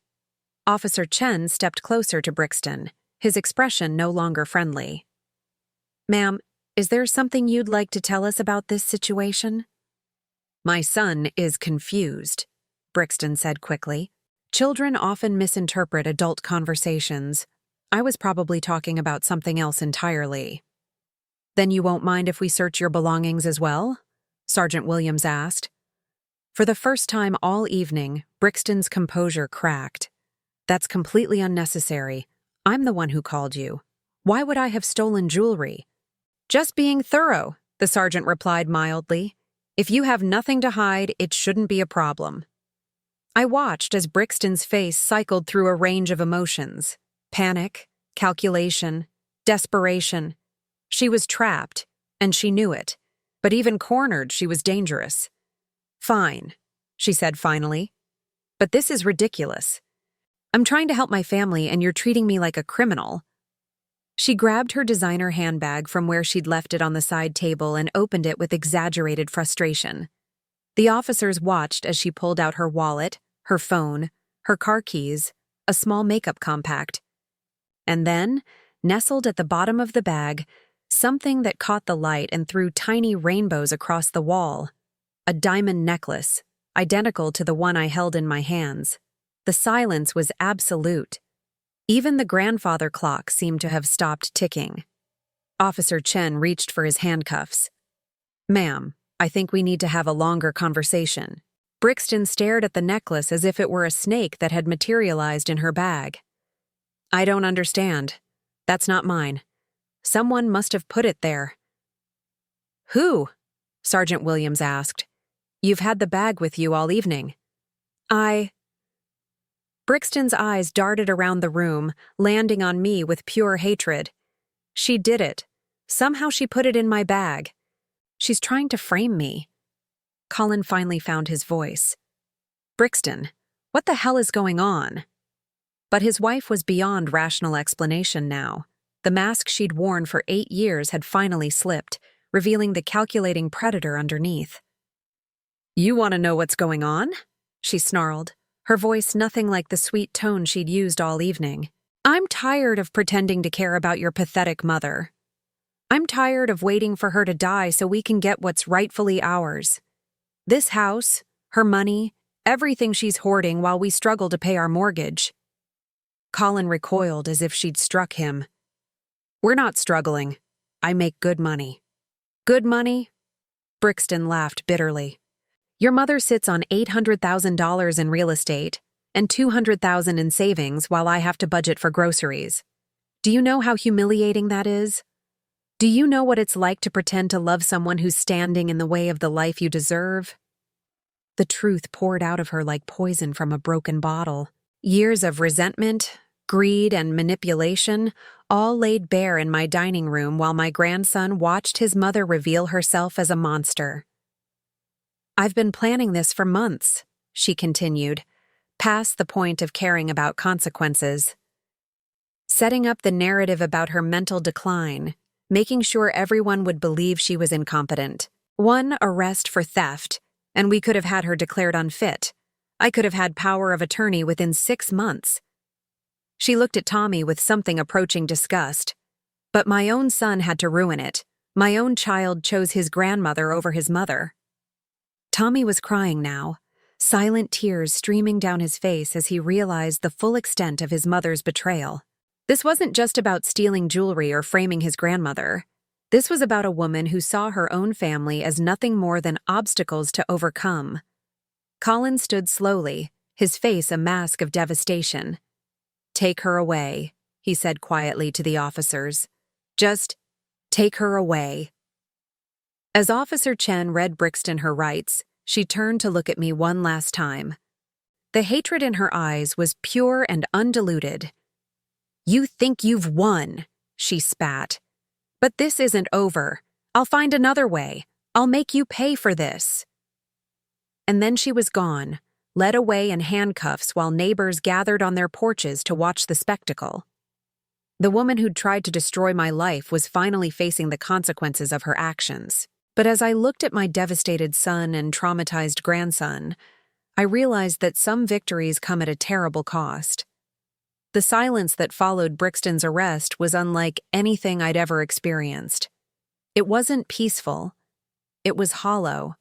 Officer Chen stepped closer to Brixton, his expression no longer friendly. "Ma'am, is there something you'd like to tell us about this situation?" "My son is confused," Brixton said quickly. "Children often misinterpret adult conversations. I was probably talking about something else entirely." "Then you won't mind if we search your belongings as well?" Sergeant Williams asked. For the first time all evening, Brixton's composure cracked. "That's completely unnecessary. I'm the one who called you. Why would I have stolen jewelry?" "Just being thorough," the sergeant replied mildly. "If you have nothing to hide, it shouldn't be a problem." I watched as Brixton's face cycled through a range of emotions: panic, calculation, desperation. She was trapped, and she knew it, but even cornered, she was dangerous. "Fine," she said finally. "But this is ridiculous. I'm trying to help my family, and you're treating me like a criminal." She grabbed her designer handbag from where she'd left it on the side table and opened it with exaggerated frustration. The officers watched as she pulled out her wallet, her phone, her car keys, a small makeup compact. And then, nestled at the bottom of the bag, something that caught the light and threw tiny rainbows across the wall. A diamond necklace, identical to the one I held in my hands. The silence was absolute. Even the grandfather clock seemed to have stopped ticking. Officer Chen reached for his handcuffs. "Ma'am, I think we need to have a longer conversation." Brixton stared at the necklace as if it were a snake that had materialized in her bag. "I don't understand. That's not mine. Someone must have put it there. Who? Sergeant Williams asked. You've had the bag with you all evening. Brixton's eyes darted around the room, landing on me with pure hatred. She did it. Somehow she put it in my bag. She's trying to frame me. Colin finally found his voice. Brixton, what the hell is going on? But his wife was beyond rational explanation now. The mask she'd worn for 8 years had finally slipped, revealing the calculating predator underneath. You want to know what's going on? She snarled, her voice nothing like the sweet tone she'd used all evening. I'm tired of pretending to care about your pathetic mother. I'm tired of waiting for her to die so we can get what's rightfully ours. This house, her money, everything she's hoarding while we struggle to pay our mortgage. Colin recoiled as if she'd struck him. We're not struggling. I make good money. Good money? Brixton laughed bitterly. Your mother sits on $800,000 in real estate and $200,000 in savings while I have to budget for groceries. Do you know how humiliating that is? Do you know what it's like to pretend to love someone who's standing in the way of the life you deserve? The truth poured out of her like poison from a broken bottle. Years of resentment, greed, and manipulation, all laid bare in my dining room while my grandson watched his mother reveal herself as a monster. I've been planning this for months, she continued, past the point of caring about consequences. Setting up the narrative about her mental decline, making sure everyone would believe she was incompetent. One arrest for theft, and we could have had her declared unfit. I could have had power of attorney within 6 months. She looked at Tommy with something approaching disgust. But my own son had to ruin it. My own child chose his grandmother over his mother. Tommy was crying now, silent tears streaming down his face as he realized the full extent of his mother's betrayal. This wasn't just about stealing jewelry or framing his grandmother. This was about a woman who saw her own family as nothing more than obstacles to overcome. Colin stood slowly, his face a mask of devastation. Take her away, he said quietly to the officers. Just take her away. As Officer Chen read Brixton her rights, she turned to look at me one last time. The hatred in her eyes was pure and undiluted. You think you've won, she spat. But this isn't over. I'll find another way. I'll make you pay for this. And then she was gone, led away in handcuffs while neighbors gathered on their porches to watch the spectacle. The woman who'd tried to destroy my life was finally facing the consequences of her actions. But as I looked at my devastated son and traumatized grandson, I realized that some victories come at a terrible cost. The silence that followed Brixton's arrest was unlike anything I'd ever experienced. It wasn't peaceful. It was hollow.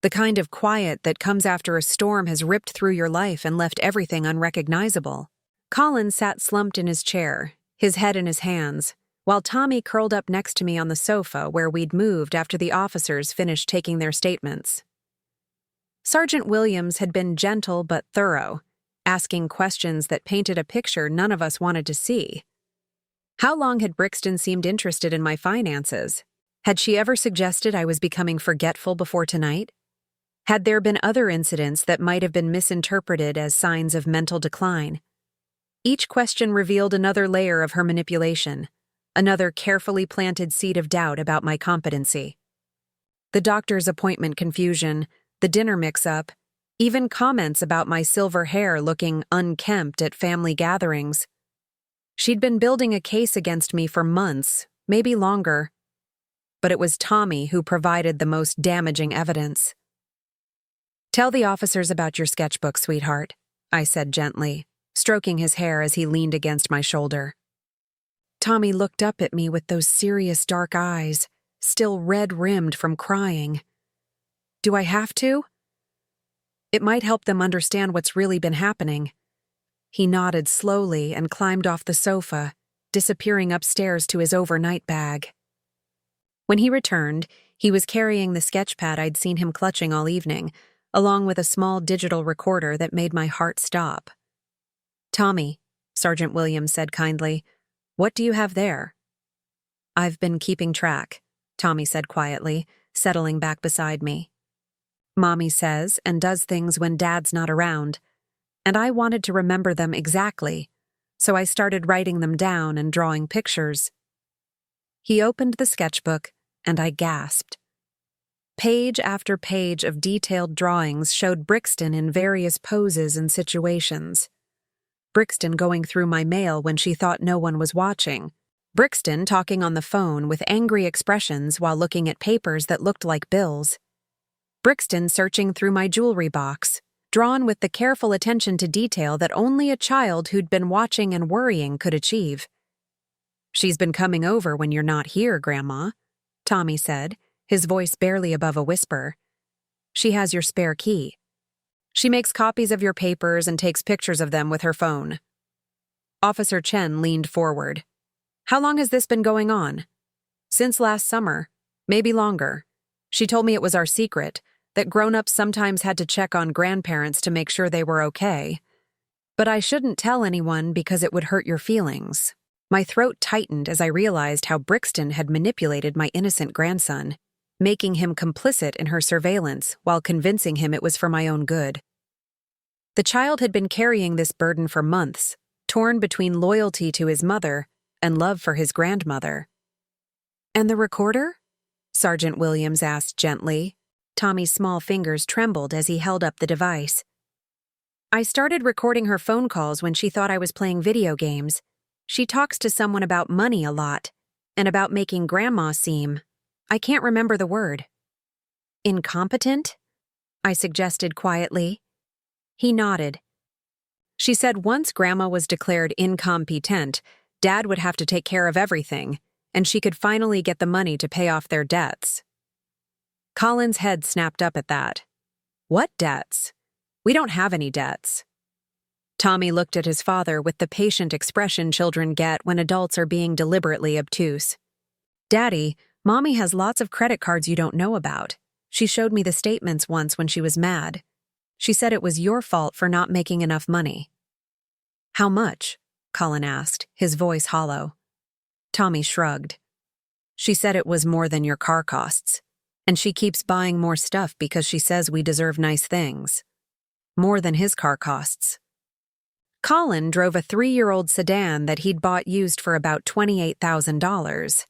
The kind of quiet that comes after a storm has ripped through your life and left everything unrecognizable. Colin sat slumped in his chair, his head in his hands, while Tommy curled up next to me on the sofa where we'd moved after the officers finished taking their statements. Sergeant Williams had been gentle but thorough, asking questions that painted a picture none of us wanted to see. How long had Brixton seemed interested in my finances? Had she ever suggested I was becoming forgetful before tonight? Had there been other incidents that might have been misinterpreted as signs of mental decline? Each question revealed another layer of her manipulation, another carefully planted seed of doubt about my competency. The doctor's appointment confusion, the dinner mix-up, even comments about my silver hair looking unkempt at family gatherings. She'd been building a case against me for months, maybe longer. But it was Tommy who provided the most damaging evidence. Tell the officers about your sketchbook, sweetheart, I said gently, stroking his hair as he leaned against my shoulder. Tommy looked up at me with those serious dark eyes, still red-rimmed from crying. Do I have to? It might help them understand what's really been happening. He nodded slowly and climbed off the sofa, disappearing upstairs to his overnight bag. When he returned, he was carrying the sketchpad I'd seen him clutching all evening, along with a small digital recorder that made my heart stop. Tommy, Sergeant Williams said kindly, what do you have there? I've been keeping track, Tommy said quietly, settling back beside me. Mommy says and does things when Dad's not around, and I wanted to remember them exactly, so I started writing them down and drawing pictures. He opened the sketchbook, and I gasped. Page after page of detailed drawings showed Brixton in various poses and situations. Brixton going through my mail when she thought no one was watching. Brixton talking on the phone with angry expressions while looking at papers that looked like bills. Brixton searching through my jewelry box, drawn with the careful attention to detail that only a child who'd been watching and worrying could achieve. "She's been coming over when you're not here, Grandma," Tommy said, his voice barely above a whisper. "She has your spare key. She makes copies of your papers and takes pictures of them with her phone." Officer Chen leaned forward. "How long has this been going on?" "Since last summer. Maybe longer. She told me it was our secret, that grown-ups sometimes had to check on grandparents to make sure they were okay. But I shouldn't tell anyone because it would hurt your feelings." My throat tightened as I realized how Brixton had manipulated my innocent grandson, making him complicit in her surveillance while convincing him it was for my own good. The child had been carrying this burden for months, torn between loyalty to his mother and love for his grandmother. "And the recorder?" Sergeant Williams asked gently. Tommy's small fingers trembled as he held up the device. "I started recording her phone calls when she thought I was playing video games. She talks to someone about money a lot, and about making Grandma seem, I can't remember the word." "Incompetent?" I suggested quietly. He nodded. "She said once Grandma was declared incompetent, Dad would have to take care of everything, and she could finally get the money to pay off their debts." Colin's head snapped up at that. "What debts? We don't have any debts." Tommy looked at his father with the patient expression children get when adults are being deliberately obtuse. "Daddy, Mommy has lots of credit cards you don't know about. She showed me the statements once when she was mad. She said it was your fault for not making enough money." "How much?" Colin asked, his voice hollow. Tommy shrugged. "She said it was more than your car costs. And she keeps buying more stuff because she says we deserve nice things. More than his car costs." Colin drove a 3-year-old sedan that he'd bought used for about $28,000.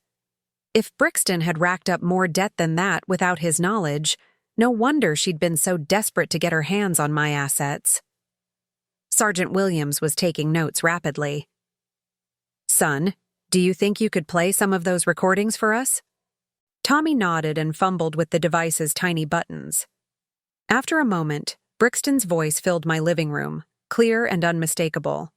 If Brixton had racked up more debt than that without his knowledge, no wonder she'd been so desperate to get her hands on my assets. Sergeant Williams was taking notes rapidly. "Son, do you think you could play some of those recordings for us?" Tommy nodded and fumbled with the device's tiny buttons. After a moment, Brixton's voice filled my living room, clear and unmistakable.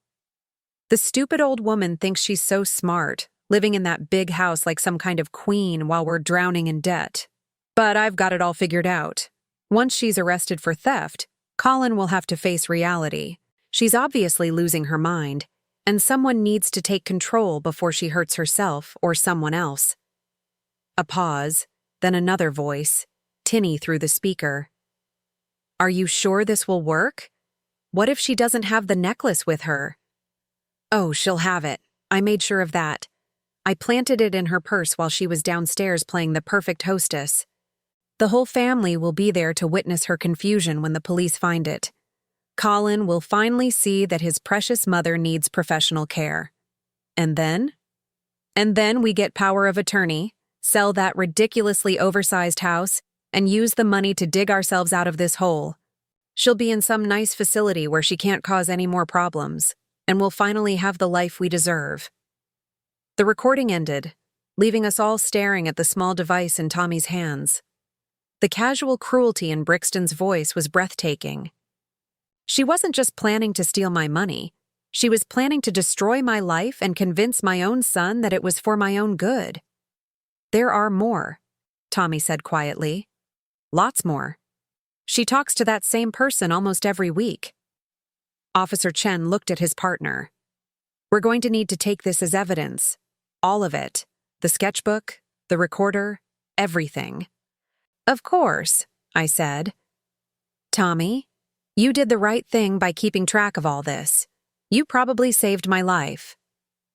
"The stupid old woman thinks she's so smart, living in that big house like some kind of queen while we're drowning in debt. But I've got it all figured out. Once she's arrested for theft, Colin will have to face reality. She's obviously losing her mind, and someone needs to take control before she hurts herself or someone else." A pause, then another voice, tinny through the speaker. "Are you sure this will work? What if she doesn't have the necklace with her?" "Oh, she'll have it. I made sure of that. I planted it in her purse while she was downstairs playing the perfect hostess. The whole family will be there to witness her confusion when the police find it. Colin will finally see that his precious mother needs professional care. And then? And then we get power of attorney, sell that ridiculously oversized house, and use the money to dig ourselves out of this hole. She'll be in some nice facility where she can't cause any more problems, and we'll finally have the life we deserve." The recording ended, leaving us all staring at the small device in Tommy's hands. The casual cruelty in Brixton's voice was breathtaking. She wasn't just planning to steal my money. She was planning to destroy my life and convince my own son that it was for my own good. "There are more," Tommy said quietly. "Lots more. She talks to that same person almost every week." Officer Chen looked at his partner. "We're going to need to take this as evidence. All of it. The sketchbook, the recorder, everything." "Of course," I said. "Tommy, you did the right thing by keeping track of all this. You probably saved my life."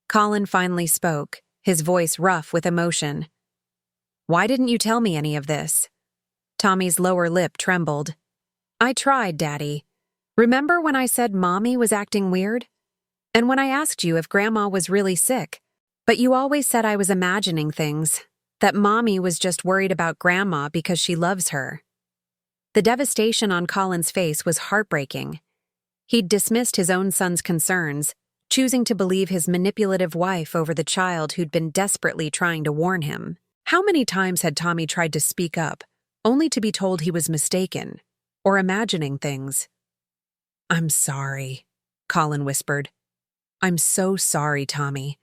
Colin finally spoke, his voice rough with emotion. "Why didn't you tell me any of this?" Tommy's lower lip trembled. "I tried, Daddy. Remember when I said Mommy was acting weird? And when I asked you if Grandma was really sick? But you always said I was imagining things, that Mommy was just worried about Grandma because she loves her." The devastation on Colin's face was heartbreaking. He'd dismissed his own son's concerns, choosing to believe his manipulative wife over the child who'd been desperately trying to warn him. How many times had Tommy tried to speak up, only to be told he was mistaken, or imagining things? "I'm sorry," Colin whispered. "I'm so sorry, Tommy.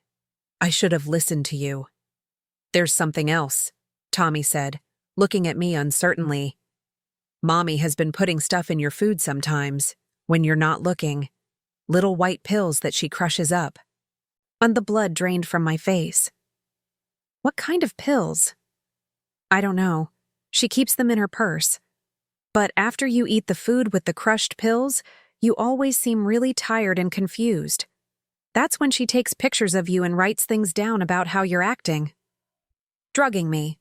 I should have listened to you." "There's something else," Tommy said, looking at me uncertainly. "Mommy has been putting stuff in your food sometimes, when you're not looking. Little white pills that she crushes up." And the blood drained from my face. "What kind of pills?" "I don't know. She keeps them in her purse. But after you eat the food with the crushed pills, you always seem really tired and confused. That's when she takes pictures of you and writes things down about how you're acting." Drugging me.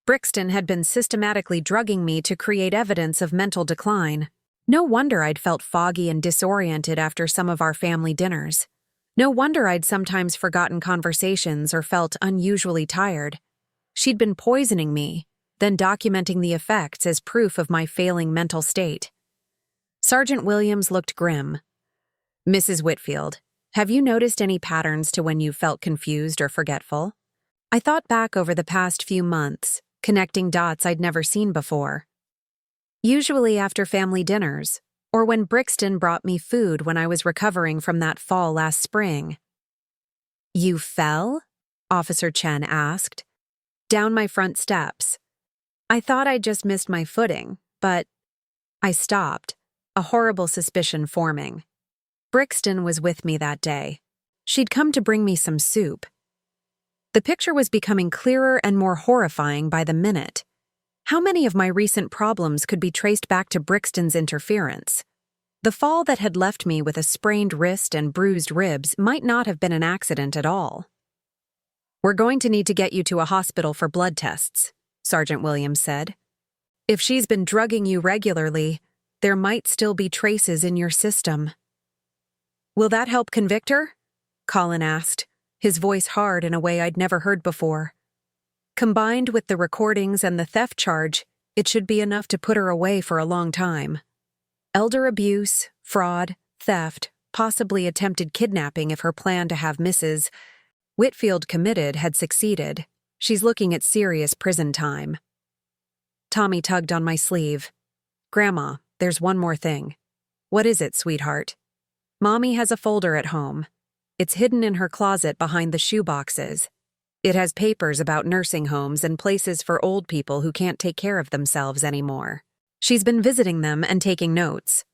Brixton had been systematically drugging me to create evidence of mental decline. No wonder I'd felt foggy and disoriented after some of our family dinners. No wonder I'd sometimes forgotten conversations or felt unusually tired. She'd been poisoning me, then documenting the effects as proof of my failing mental state. Sergeant Williams looked grim. "Mrs. Whitfield, have you noticed any patterns to when you felt confused or forgetful?" I thought back over the past few months, connecting dots I'd never seen before. Usually after family dinners, or when Brixton brought me food when I was recovering from that fall last spring. "You fell?" Officer Chen asked. "Down my front steps. I thought I'd just missed my footing, but..." I stopped, a horrible suspicion forming. Brixton was with me that day. She'd come to bring me some soup. The picture was becoming clearer and more horrifying by the minute. How many of my recent problems could be traced back to Brixton's interference? The fall that had left me with a sprained wrist and bruised ribs might not have been an accident at all. "We're going to need to get you to a hospital for blood tests," Sergeant Williams said. "If she's been drugging you regularly, there might still be traces in your system." "Will that help convict her?" Colin asked, his voice hard in a way I'd never heard before. "Combined with the recordings and the theft charge, it should be enough to put her away for a long time. Elder abuse, fraud, theft, possibly attempted kidnapping if her plan to have Mrs. Whitfield committed had succeeded. She's looking at serious prison time." Tommy tugged on my sleeve. "Grandma, there's one more thing." "What is it, sweetheart?" "Mommy has a folder at home. It's hidden in her closet behind the shoe boxes. It has papers about nursing homes and places for old people who can't take care of themselves anymore. She's been visiting them and taking notes."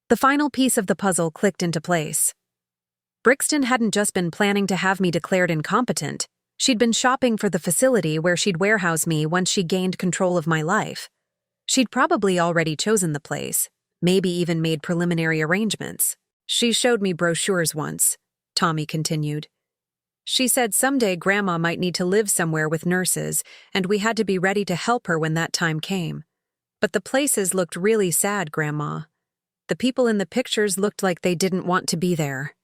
The final piece of the puzzle clicked into place. Brixton hadn't just been planning to have me declared incompetent. She'd been shopping for the facility where she'd warehouse me once she gained control of my life. She'd probably already chosen the place, maybe even made preliminary arrangements. "She showed me brochures once," Tommy continued. "She said someday Grandma might need to live somewhere with nurses, and we had to be ready to help her when that time came. But the places looked really sad, Grandma. The people in the pictures looked like they didn't want to be there."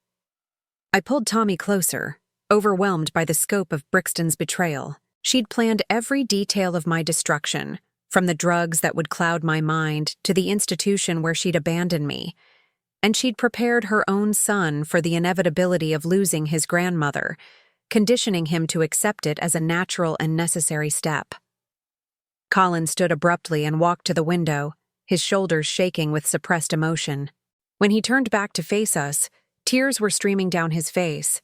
I pulled Tommy closer, overwhelmed by the scope of Brixton's betrayal. She'd planned every detail of my destruction, from the drugs that would cloud my mind to the institution where she'd abandoned me. And she'd prepared her own son for the inevitability of losing his grandmother, conditioning him to accept it as a natural and necessary step. Colin stood abruptly and walked to the window, his shoulders shaking with suppressed emotion. When he turned back to face us, tears were streaming down his face.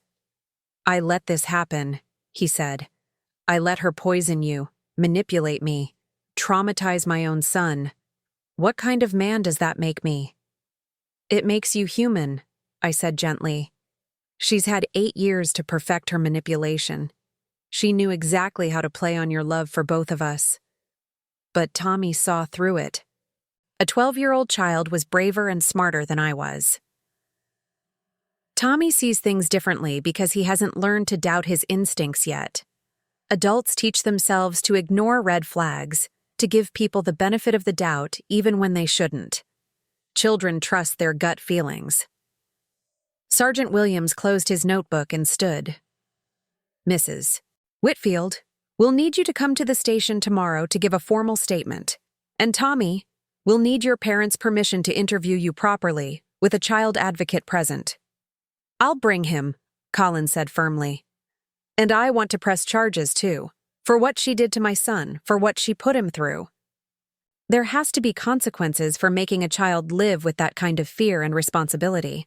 "I let this happen," he said. "I let her poison you, manipulate me, traumatize my own son. What kind of man does that make me?" "It makes you human," I said gently. "She's had 8 years to perfect her manipulation. She knew exactly how to play on your love for both of us. But Tommy saw through it. A 12-year-old child was braver and smarter than I was." Tommy sees things differently because he hasn't learned to doubt his instincts yet. Adults teach themselves to ignore red flags, to give people the benefit of the doubt even when they shouldn't. Children trust their gut feelings. Sergeant Williams closed his notebook and stood. Mrs. Whitfield, we'll need you to come to the station tomorrow to give a formal statement. And Tommy, we'll need your parents' permission to interview you properly, with a child advocate present. I'll bring him, Colin said firmly. And I want to press charges too, for what she did to my son, for what she put him through. There has to be consequences for making a child live with that kind of fear and responsibility.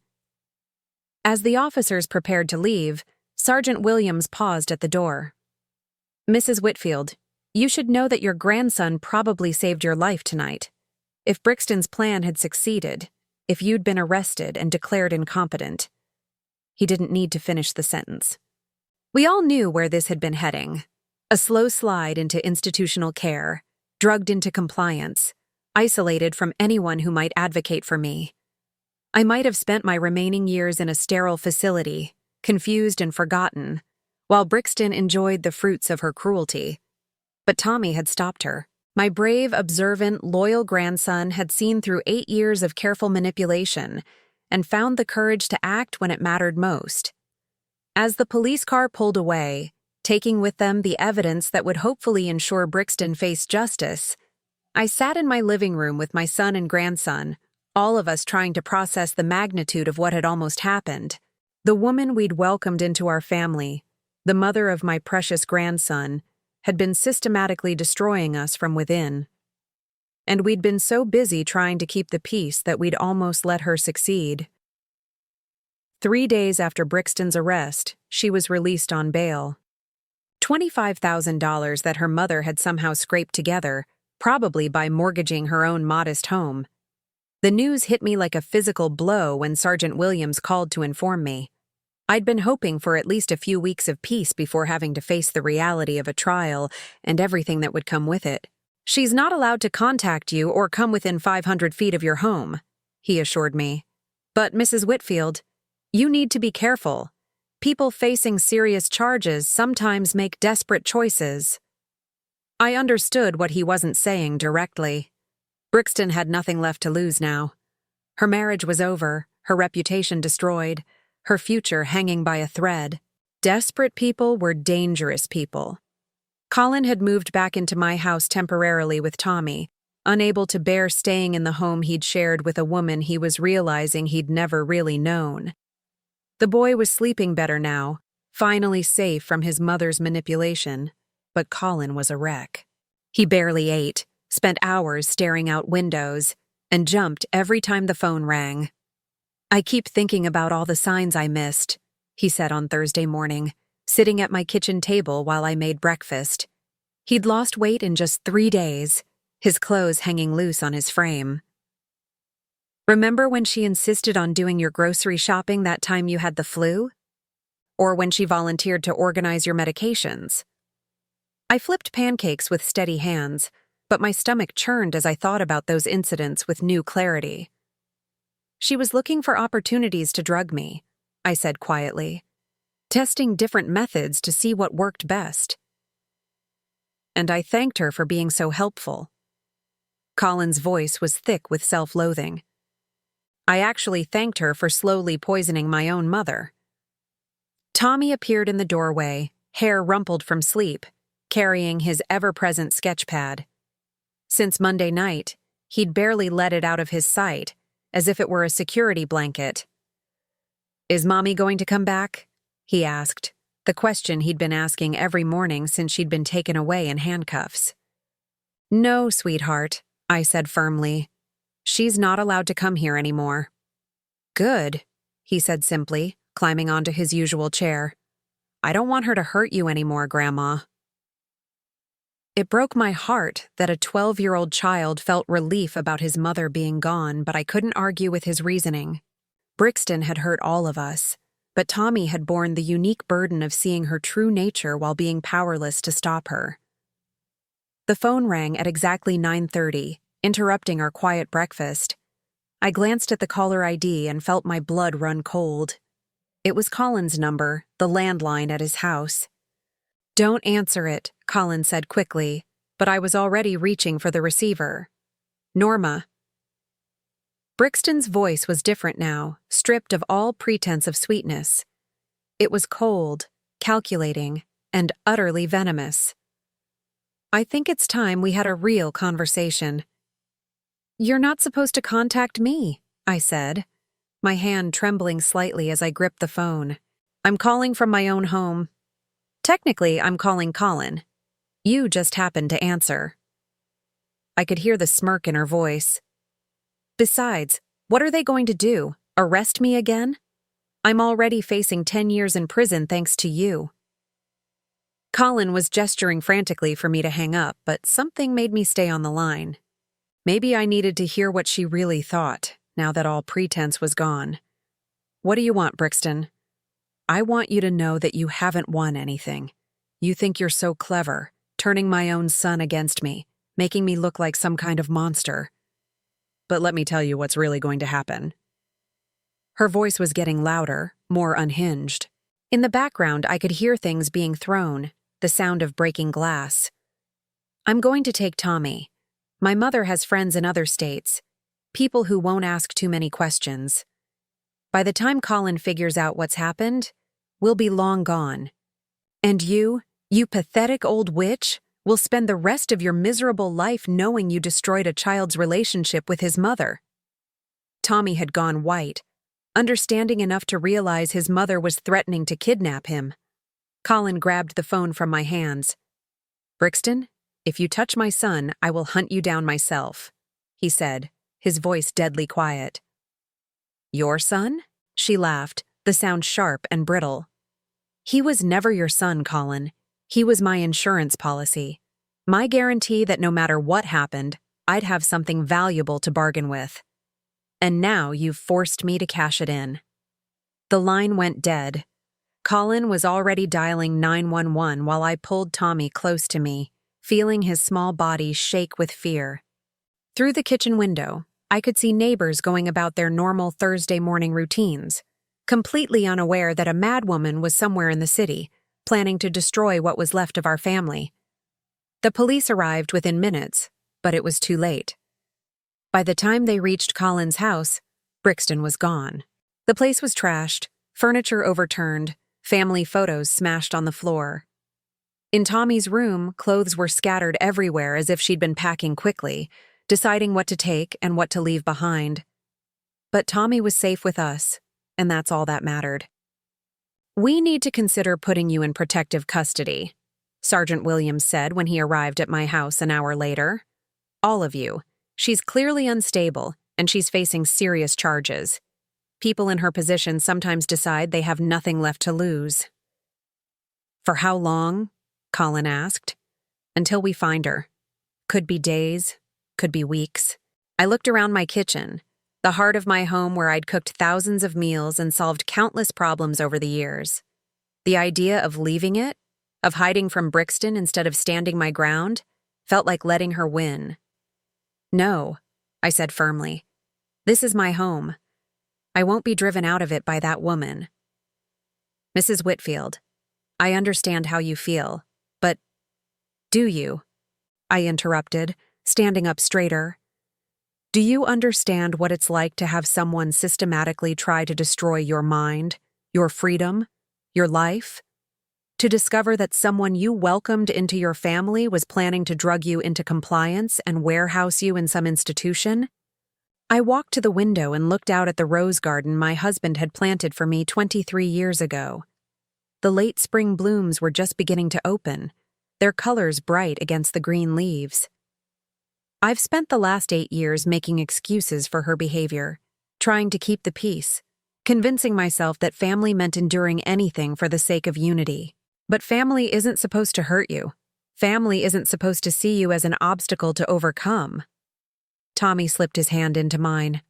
As the officers prepared to leave, Sergeant Williams paused at the door. Mrs. Whitfield, you should know that your grandson probably saved your life tonight. If Brixton's plan had succeeded, if you'd been arrested and declared incompetent. He didn't need to finish the sentence. We all knew where this had been heading. A slow slide into institutional care, drugged into compliance, isolated from anyone who might advocate for me. I might have spent my remaining years in a sterile facility, confused and forgotten, while Brixton enjoyed the fruits of her cruelty. But Tommy had stopped her. My brave, observant, loyal grandson had seen through 8 years of careful manipulation and found the courage to act when it mattered most. As the police car pulled away, taking with them the evidence that would hopefully ensure Brixton faced justice, I sat in my living room with my son and grandson, all of us trying to process the magnitude of what had almost happened. The woman we'd welcomed into our family, the mother of my precious grandson, had been systematically destroying us from within. And we'd been so busy trying to keep the peace that we'd almost let her succeed. 3 days after Brixton's arrest, she was released on bail. $25,000 that her mother had somehow scraped together, probably by mortgaging her own modest home. The news hit me like a physical blow when Sergeant Williams called to inform me. I'd been hoping for at least a few weeks of peace before having to face the reality of a trial and everything that would come with it. She's not allowed to contact you or come within 500 feet of your home, he assured me. But, Mrs. Whitfield, you need to be careful. People facing serious charges sometimes make desperate choices. I understood what he wasn't saying directly. Brixton had nothing left to lose now. Her marriage was over, her reputation destroyed, her future hanging by a thread. Desperate people were dangerous people. Colin had moved back into my house temporarily with Tommy, unable to bear staying in the home he'd shared with a woman he was realizing he'd never really known. The boy was sleeping better now, finally safe from his mother's manipulation, but Colin was a wreck. He barely ate, spent hours staring out windows, and jumped every time the phone rang. I keep thinking about all the signs I missed, he said on Thursday morning, sitting at my kitchen table while I made breakfast. He'd lost weight in just 3 days, his clothes hanging loose on his frame. Remember when she insisted on doing your grocery shopping that time you had the flu? Or when she volunteered to organize your medications? I flipped pancakes with steady hands, but my stomach churned as I thought about those incidents with new clarity. She was looking for opportunities to drug me, I said quietly, testing different methods to see what worked best. And I thanked her for being so helpful. Colin's voice was thick with self-loathing. I actually thanked her for slowly poisoning my own mother. Tommy appeared in the doorway, hair rumpled from sleep, carrying his ever-present sketch pad. Since Monday night, he'd barely let it out of his sight, as if it were a security blanket. Is Mommy going to come back? He asked, the question he'd been asking every morning since she'd been taken away in handcuffs. No, sweetheart, I said firmly. She's not allowed to come here anymore. Good, he said simply, climbing onto his usual chair. I don't want her to hurt you anymore, Grandma. It broke my heart that a 12-year-old child felt relief about his mother being gone, but I couldn't argue with his reasoning. Brixton had hurt all of us, but Tommy had borne the unique burden of seeing her true nature while being powerless to stop her. The phone rang at exactly 9:30, interrupting our quiet breakfast. I glanced at the caller ID and felt my blood run cold. It was Colin's number, the landline at his house. "Don't answer it," Colin said quickly, but I was already reaching for the receiver. "Norma." Brixton's voice was different now, stripped of all pretense of sweetness. It was cold, calculating, and utterly venomous. "I think it's time we had a real conversation." "You're not supposed to contact me," I said, my hand trembling slightly as I gripped the phone. "I'm calling from my own home. Technically, I'm calling Colin. You just happened to answer." I could hear the smirk in her voice. "Besides, what are they going to do? Arrest me again? I'm already facing 10 years in prison thanks to you." Colin was gesturing frantically for me to hang up, but something made me stay on the line. Maybe I needed to hear what she really thought, now that all pretense was gone. "What do you want, Brixton?" "I want you to know that you haven't won anything. You think you're so clever, turning my own son against me, making me look like some kind of monster. But let me tell you what's really going to happen." Her voice was getting louder, more unhinged. In the background, I could hear things being thrown, the sound of breaking glass. "I'm going to take Tommy. My mother has friends in other states, people who won't ask too many questions. By the time Colin figures out what's happened, we'll be long gone. And you pathetic old witch, will spend the rest of your miserable life knowing you destroyed a child's relationship with his mother." Tommy had gone white, understanding enough to realize his mother was threatening to kidnap him. Colin grabbed the phone from my hands. "Brixton, if you touch my son, I will hunt you down myself," he said, his voice deadly quiet. "Your son?" She laughed, the sound sharp and brittle. "He was never your son, Colin. He was my insurance policy. My guarantee that no matter what happened, I'd have something valuable to bargain with. And now you've forced me to cash it in." The line went dead. Colin was already dialing 911 while I pulled Tommy close to me, feeling his small body shake with fear. Through the kitchen window, I could see neighbors going about their normal Thursday morning routines, completely unaware that a madwoman was somewhere in the city, planning to destroy what was left of our family. The police arrived within minutes, but it was too late. By the time they reached Colin's house, Brixton was gone. The place was trashed, furniture overturned, family photos smashed on the floor. In Tommy's room, clothes were scattered everywhere as if she'd been packing quickly, deciding what to take and what to leave behind. But Tommy was safe with us, and that's all that mattered. "We need to consider putting you in protective custody," Sergeant Williams said when he arrived at my house an hour later. "All of you. She's clearly unstable, and she's facing serious charges. People in her position sometimes decide they have nothing left to lose." "For how long?" Colin asked. "Until we find her. Could be days, could be weeks." I looked around my kitchen, the heart of my home where I'd cooked thousands of meals and solved countless problems over the years. The idea of leaving it, of hiding from Brixton instead of standing my ground, felt like letting her win. "No," I said firmly. "This is my home. I won't be driven out of it by that woman." "Mrs. Whitfield, I understand how you feel, but do you?" I interrupted, standing up straighter. "Do you understand what it's like to have someone systematically try to destroy your mind, your freedom, your life? To discover that someone you welcomed into your family was planning to drug you into compliance and warehouse you in some institution?" I walked to the window and looked out at the rose garden my husband had planted for me 23 years ago. The late spring blooms were just beginning to open, their colors bright against the green leaves. I've spent the last 8 years making excuses for her behavior, trying to keep the peace, convincing myself that family meant enduring anything for the sake of unity. But family isn't supposed to hurt you. Family isn't supposed to see you as an obstacle to overcome. Tommy slipped his hand into mine.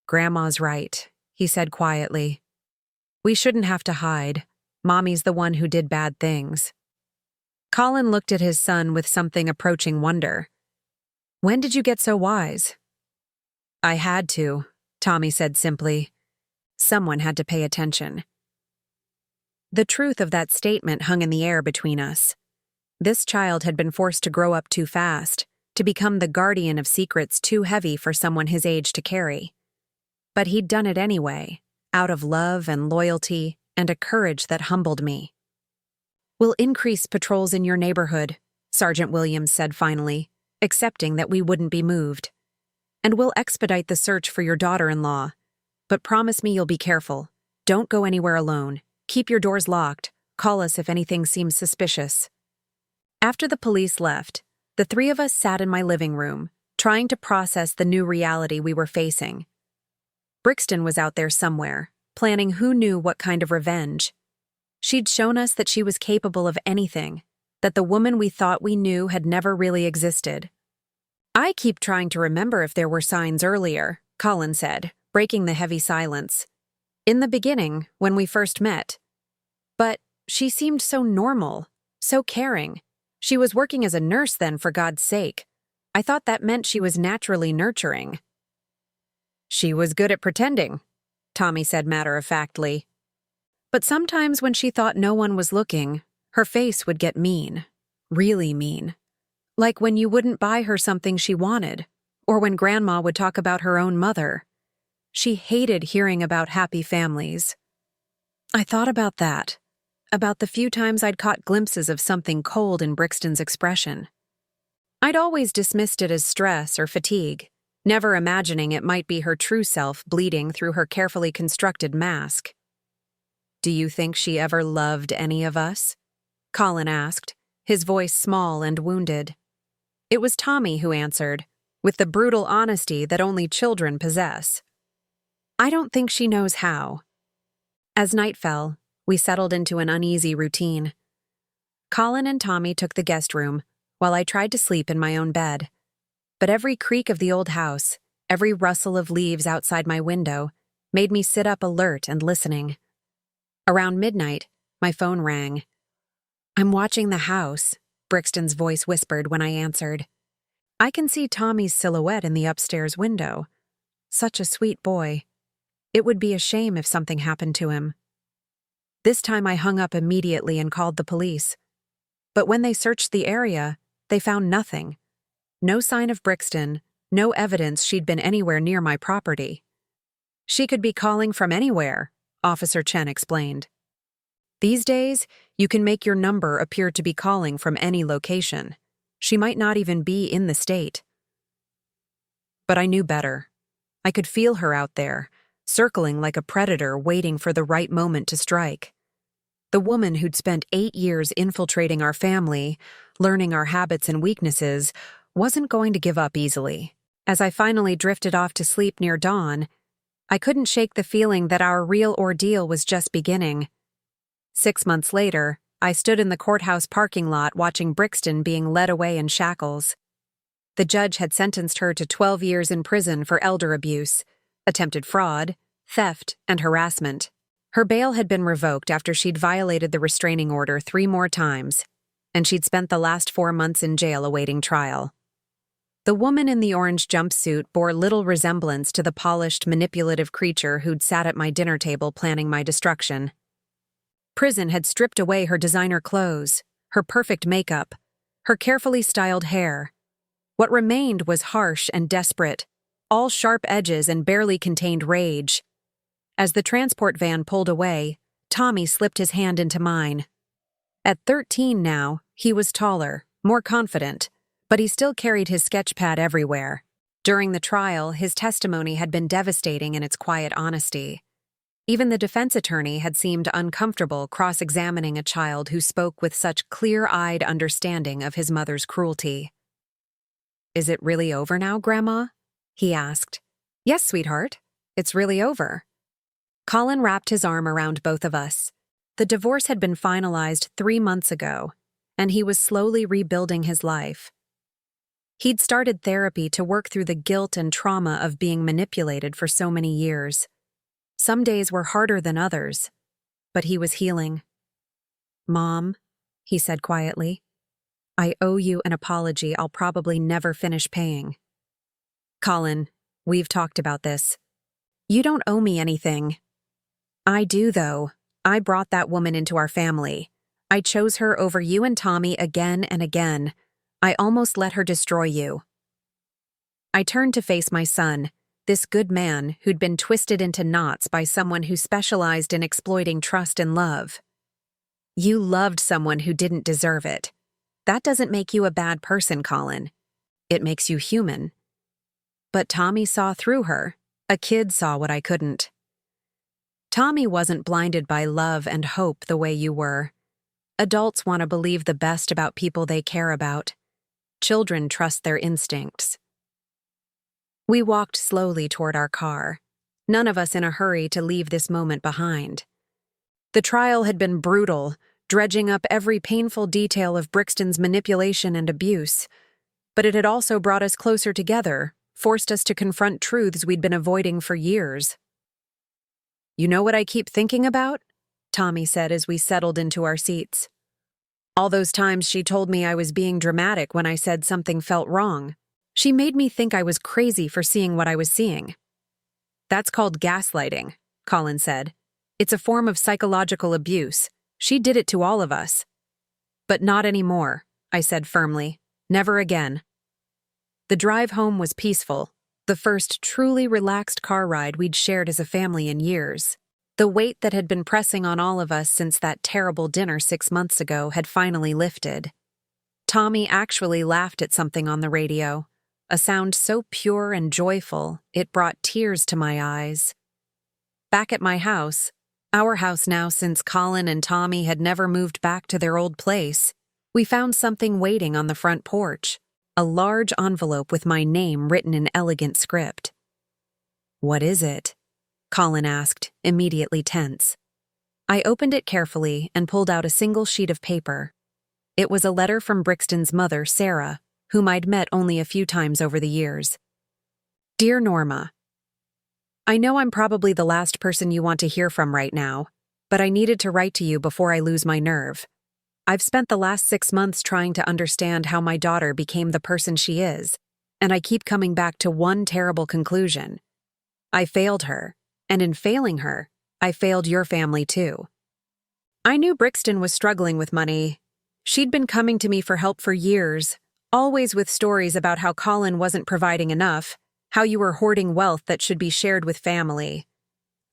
"Grandma's right," he said quietly. "We shouldn't have to hide. Mommy's the one who did bad things." Colin looked at his son with something approaching wonder. "When did you get so wise?" "I had to," Tommy said simply. "Someone had to pay attention. The truth of that statement hung in the air between us. This child had been forced to grow up too fast, to become the guardian of secrets too heavy for someone his age to carry. But he'd done it anyway, out of love and loyalty and a courage that humbled me. "We'll increase patrols in your neighborhood," Sergeant Williams said finally, accepting that we wouldn't be moved. "And we'll expedite the search for your daughter-in-law. But promise me you'll be careful. Don't go anywhere alone. Keep your doors locked. Call us if anything seems suspicious." After the police left, the three of us sat in my living room, trying to process the new reality we were facing. Brixton was out there somewhere, planning who knew what kind of revenge. She'd shown us that she was capable of anything, that the woman we thought we knew had never really existed. "I keep trying to remember if there were signs earlier," Colin said, breaking the heavy silence. "In the beginning, when we first met. But she seemed so normal, so caring. She was working as a nurse then, for God's sake. I thought that meant she was naturally nurturing." "She was good at pretending," Tommy said matter-of-factly. "But sometimes when she thought no one was looking, her face would get mean, really mean. Like when you wouldn't buy her something she wanted, or when Grandma would talk about her own mother. She hated hearing about happy families." I thought about that, about the few times I'd caught glimpses of something cold in Brixton's expression. I'd always dismissed it as stress or fatigue, never imagining it might be her true self bleeding through her carefully constructed mask. "Do you think she ever loved any of us?" Colin asked, his voice small and wounded. It was Tommy who answered, with the brutal honesty that only children possess. "I don't think she knows how." As night fell, we settled into an uneasy routine. Colin and Tommy took the guest room, while I tried to sleep in my own bed. But every creak of the old house, every rustle of leaves outside my window, made me sit up alert and listening. Around midnight, my phone rang. "I'm watching the house," Brixton's voice whispered when I answered. "I can see Tommy's silhouette in the upstairs window. Such a sweet boy. It would be a shame if something happened to him." This time I hung up immediately and called the police. But when they searched the area, they found nothing. No sign of Brixton, no evidence she'd been anywhere near my property. "She could be calling from anywhere," Officer Chen explained. "These days, you can make your number appear to be calling from any location. She might not even be in the state." But I knew better. I could feel her out there, circling like a predator waiting for the right moment to strike. The woman who'd spent 8 years infiltrating our family, learning our habits and weaknesses, wasn't going to give up easily. As I finally drifted off to sleep near dawn, I couldn't shake the feeling that our real ordeal was just beginning. 6 months later, I stood in the courthouse parking lot watching Brixton being led away in shackles. The judge had sentenced her to 12 years in prison for elder abuse, attempted fraud, theft, and harassment. Her bail had been revoked after she'd violated the restraining order 3 more times, and she'd spent the last 4 months in jail awaiting trial. The woman in the orange jumpsuit bore little resemblance to the polished, manipulative creature who'd sat at my dinner table planning my destruction. Prison had stripped away her designer clothes, her perfect makeup, her carefully styled hair. What remained was harsh and desperate, all sharp edges and barely contained rage. As the transport van pulled away, Tommy slipped his hand into mine. At 13 now, he was taller, more confident, but he still carried his sketch pad everywhere. During the trial, his testimony had been devastating in its quiet honesty. Even the defense attorney had seemed uncomfortable cross-examining a child who spoke with such clear-eyed understanding of his mother's cruelty. "Is it really over now, Grandma?" he asked. "Yes, sweetheart. It's really over." Colin wrapped his arm around both of us. The divorce had been finalized 3 months ago, and he was slowly rebuilding his life. He'd started therapy to work through the guilt and trauma of being manipulated for so many years. Some days were harder than others, but he was healing. "Mom," he said quietly, "I owe you an apology I'll probably never finish paying." "Colin, we've talked about this. You don't owe me anything." "I do, though. I brought that woman into our family. I chose her over you and Tommy again and again. I almost let her destroy you." I turned to face my son, this good man who'd been twisted into knots by someone who specialized in exploiting trust and love. "You loved someone who didn't deserve it. That doesn't make you a bad person, Colin. It makes you human." But Tommy saw through her. A kid saw what I couldn't. Tommy wasn't blinded by love and hope the way you were. Adults want to believe the best about people they care about. Children trust their instincts. We walked slowly toward our car, none of us in a hurry to leave this moment behind. The trial had been brutal, dredging up every painful detail of Brixton's manipulation and abuse, but it had also brought us closer together, forced us to confront truths we'd been avoiding for years. "You know what I keep thinking about?" Tommy said as we settled into our seats. "All those times she told me I was being dramatic when I said something felt wrong. She made me think I was crazy for seeing what I was seeing." "That's called gaslighting," Colin said. "It's a form of psychological abuse. She did it to all of us." "But not anymore," I said firmly. "Never again." The drive home was peaceful, the first truly relaxed car ride we'd shared as a family in years. The weight that had been pressing on all of us since that terrible dinner 6 months ago had finally lifted. Tommy actually laughed at something on the radio, a sound so pure and joyful it brought tears to my eyes. Back at my house, our house now since Colin and Tommy had never moved back to their old place, we found something waiting on the front porch, a large envelope with my name written in elegant script. "What is it?" Colin asked, immediately tense. I opened it carefully and pulled out a single sheet of paper. It was a letter from Brixton's mother, Sarah, whom I'd met only a few times over the years. "Dear Norma, I know I'm probably the last person you want to hear from right now, but I needed to write to you before I lose my nerve. I've spent the last 6 months trying to understand how my daughter became the person she is, and I keep coming back to one terrible conclusion. I failed her, and in failing her, I failed your family too. I knew Brixton was struggling with money. She'd been coming to me for help for years, always with stories about how Colin wasn't providing enough, how you were hoarding wealth that should be shared with family.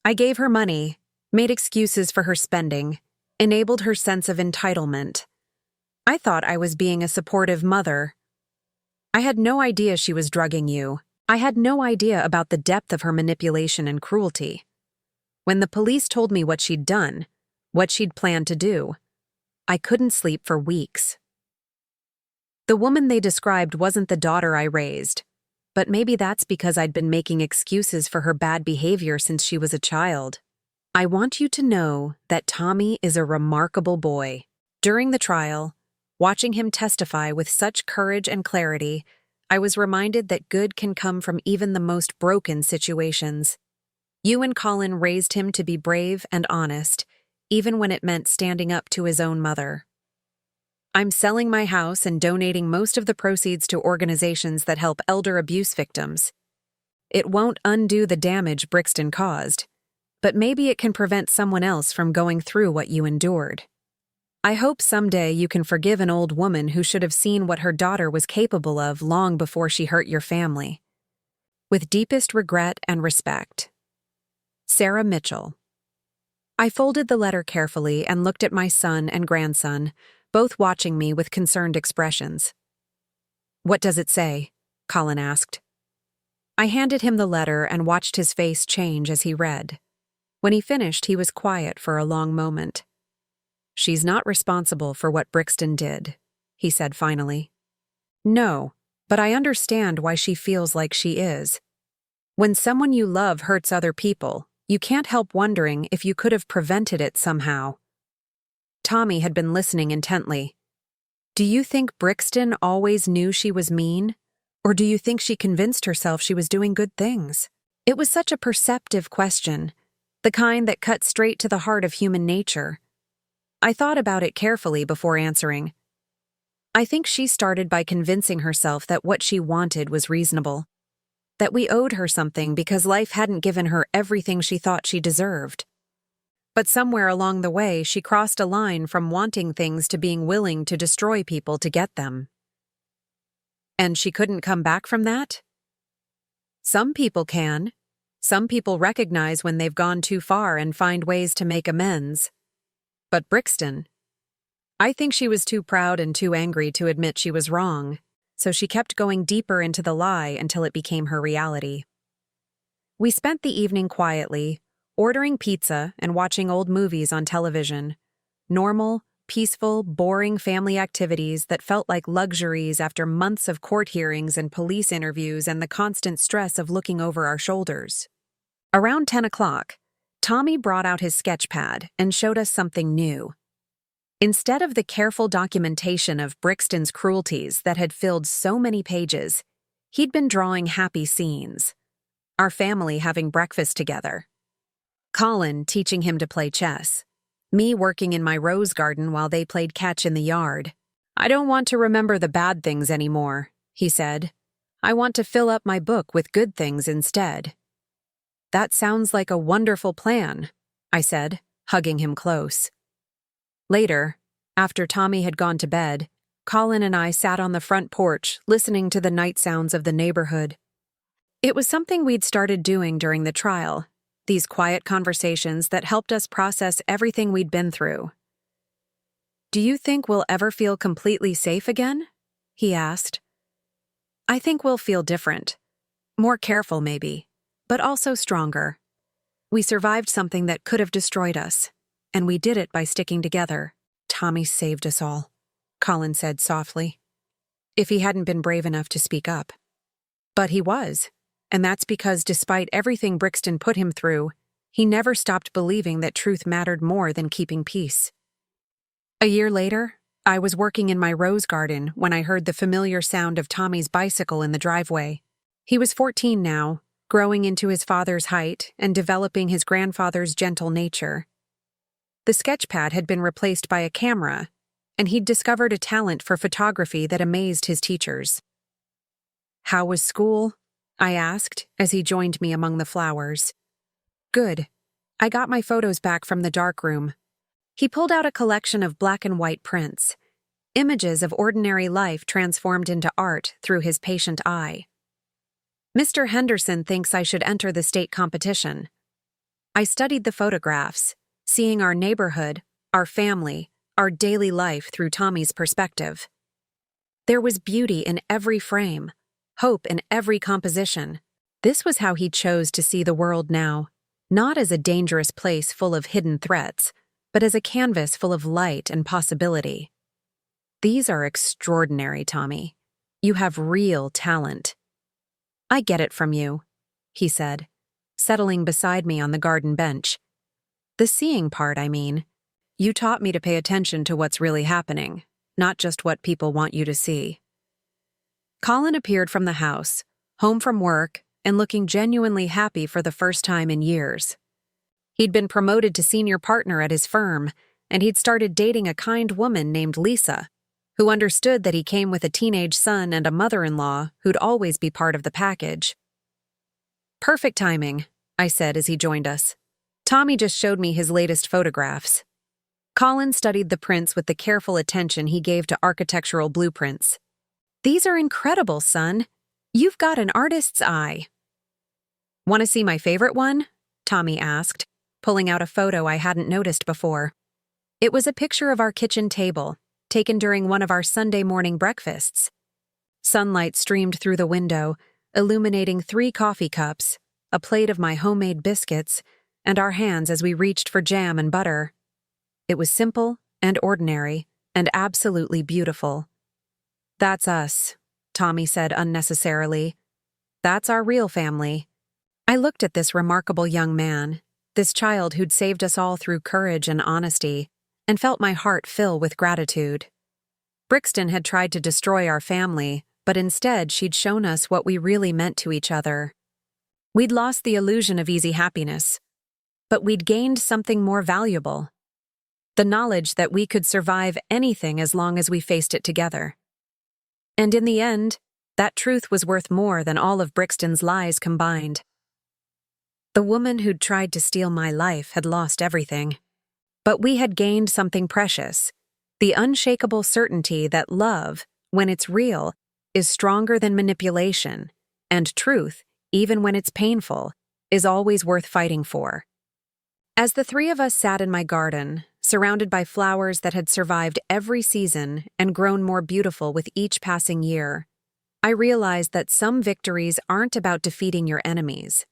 I gave her money, made excuses for her spending, enabled her sense of entitlement. I thought I was being a supportive mother. I had no idea she was drugging you. I had no idea about the depth of her manipulation and cruelty. When the police told me what she'd done, what she'd planned to do, I couldn't sleep for weeks. The woman they described wasn't the daughter I raised, but maybe that's because I'd been making excuses for her bad behavior since she was a child. I want you to know that Tommy is a remarkable boy. During the trial, watching him testify with such courage and clarity, I was reminded that good can come from even the most broken situations. You and Colin raised him to be brave and honest, even when it meant standing up to his own mother. I'm selling my house and donating most of the proceeds to organizations that help elder abuse victims. It won't undo the damage Brixton caused, but maybe it can prevent someone else from going through what you endured. I hope someday you can forgive an old woman who should have seen what her daughter was capable of long before she hurt your family. With deepest regret and respect. Sarah Mitchell. I folded the letter carefully and looked at my son and grandson, both watching me with concerned expressions. "What does it say?" Colin asked. I handed him the letter and watched his face change as he read. When he finished, he was quiet for a long moment. "She's not responsible for what Brixton did," he said finally. "No, but I understand why she feels like she is. When someone you love hurts other people, you can't help wondering if you could have prevented it somehow." Tommy had been listening intently. "Do you think Brixton always knew she was mean? Or do you think she convinced herself she was doing good things?" It was such a perceptive question, the kind that cut straight to the heart of human nature. I thought about it carefully before answering. I think she started by convincing herself that what she wanted was reasonable, that we owed her something because life hadn't given her everything she thought she deserved. But somewhere along the way, she crossed a line from wanting things to being willing to destroy people to get them. And she couldn't come back from that? Some people can. Some people recognize when they've gone too far and find ways to make amends. But Brixton, I think she was too proud and too angry to admit she was wrong, so she kept going deeper into the lie until it became her reality. We spent the evening quietly, ordering pizza and watching old movies on television. Normal, peaceful, boring family activities that felt like luxuries after months of court hearings and police interviews and the constant stress of looking over our shoulders. Around 10 o'clock, Tommy brought out his sketch pad and showed us something new. Instead of the careful documentation of Brixton's cruelties that had filled so many pages, he'd been drawing happy scenes. Our family having breakfast together. Colin teaching him to play chess. Me working in my rose garden while they played catch in the yard. "I don't want to remember the bad things anymore," he said. "I want to fill up my book with good things instead." "That sounds like a wonderful plan," I said, hugging him close. Later, after Tommy had gone to bed, Colin and I sat on the front porch listening to the night sounds of the neighborhood. It was something we'd started doing during the trial, these quiet conversations that helped us process everything we'd been through. "Do you think we'll ever feel completely safe again?" he asked. "I think we'll feel different. More careful, maybe, but also stronger. We survived something that could have destroyed us, and we did it by sticking together." "Tommy saved us all," Colin said softly. "If he hadn't been brave enough to speak up." But he was, and that's because despite everything Brixton put him through, he never stopped believing that truth mattered more than keeping peace. A year later, I was working in my rose garden when I heard the familiar sound of Tommy's bicycle in the driveway. He was 14 now, growing into his father's height and developing his grandfather's gentle nature. The sketchpad had been replaced by a camera, and he'd discovered a talent for photography that amazed his teachers. "How was school?" I asked as he joined me among the flowers. "Good. I got my photos back from the darkroom." He pulled out a collection of black and white prints, images of ordinary life transformed into art through his patient eye. "Mr. Henderson thinks I should enter the state competition." I studied the photographs, seeing our neighborhood, our family, our daily life through Tommy's perspective. There was beauty in every frame, hope in every composition. This was how he chose to see the world now, not as a dangerous place full of hidden threats, but as a canvas full of light and possibility. "These are extraordinary, Tommy. You have real talent." "I get it from you," he said, settling beside me on the garden bench. "The seeing part, I mean. You taught me to pay attention to what's really happening, not just what people want you to see." Colin appeared from the house, home from work, and looking genuinely happy for the first time in years. He'd been promoted to senior partner at his firm, and he'd started dating a kind woman named Lisa, who understood that he came with a teenage son and a mother-in-law who'd always be part of the package. "Perfect timing," I said as he joined us. "Tommy just showed me his latest photographs." Colin studied the prints with the careful attention he gave to architectural blueprints. "These are incredible, son. You've got an artist's eye." "Want to see my favorite one?" Tommy asked, pulling out a photo I hadn't noticed before. It was a picture of our kitchen table, taken during one of our Sunday morning breakfasts. Sunlight streamed through the window, illuminating 3 coffee cups, a plate of my homemade biscuits, and our hands as we reached for jam and butter. It was simple and ordinary and absolutely beautiful. "That's us," Tommy said unnecessarily. "That's our real family." I looked at this remarkable young man, this child who'd saved us all through courage and honesty, and felt my heart fill with gratitude. Brixton had tried to destroy our family, but instead she'd shown us what we really meant to each other. We'd lost the illusion of easy happiness, but we'd gained something more valuable. The knowledge that we could survive anything as long as we faced it together. And in the end, that truth was worth more than all of Brixton's lies combined. The woman who'd tried to steal my life had lost everything. But we had gained something precious: the unshakable certainty that love, when it's real, is stronger than manipulation, and truth, even when it's painful, is always worth fighting for. As the three of us sat in my garden, surrounded by flowers that had survived every season and grown more beautiful with each passing year, I realized that some victories aren't about defeating your enemies.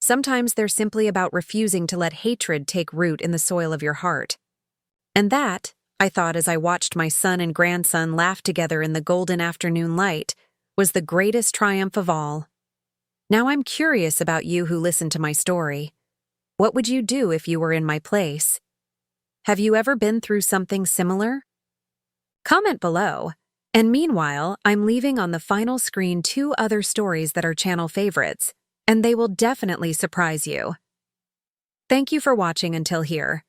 Sometimes they're simply about refusing to let hatred take root in the soil of your heart. And that, I thought as I watched my son and grandson laugh together in the golden afternoon light, was the greatest triumph of all. Now I'm curious about you who listened to my story. What would you do if you were in my place? Have you ever been through something similar? Comment below. And meanwhile, I'm leaving on the final screen 2 other stories that are channel favorites, and they will definitely surprise you. Thank you for watching until here.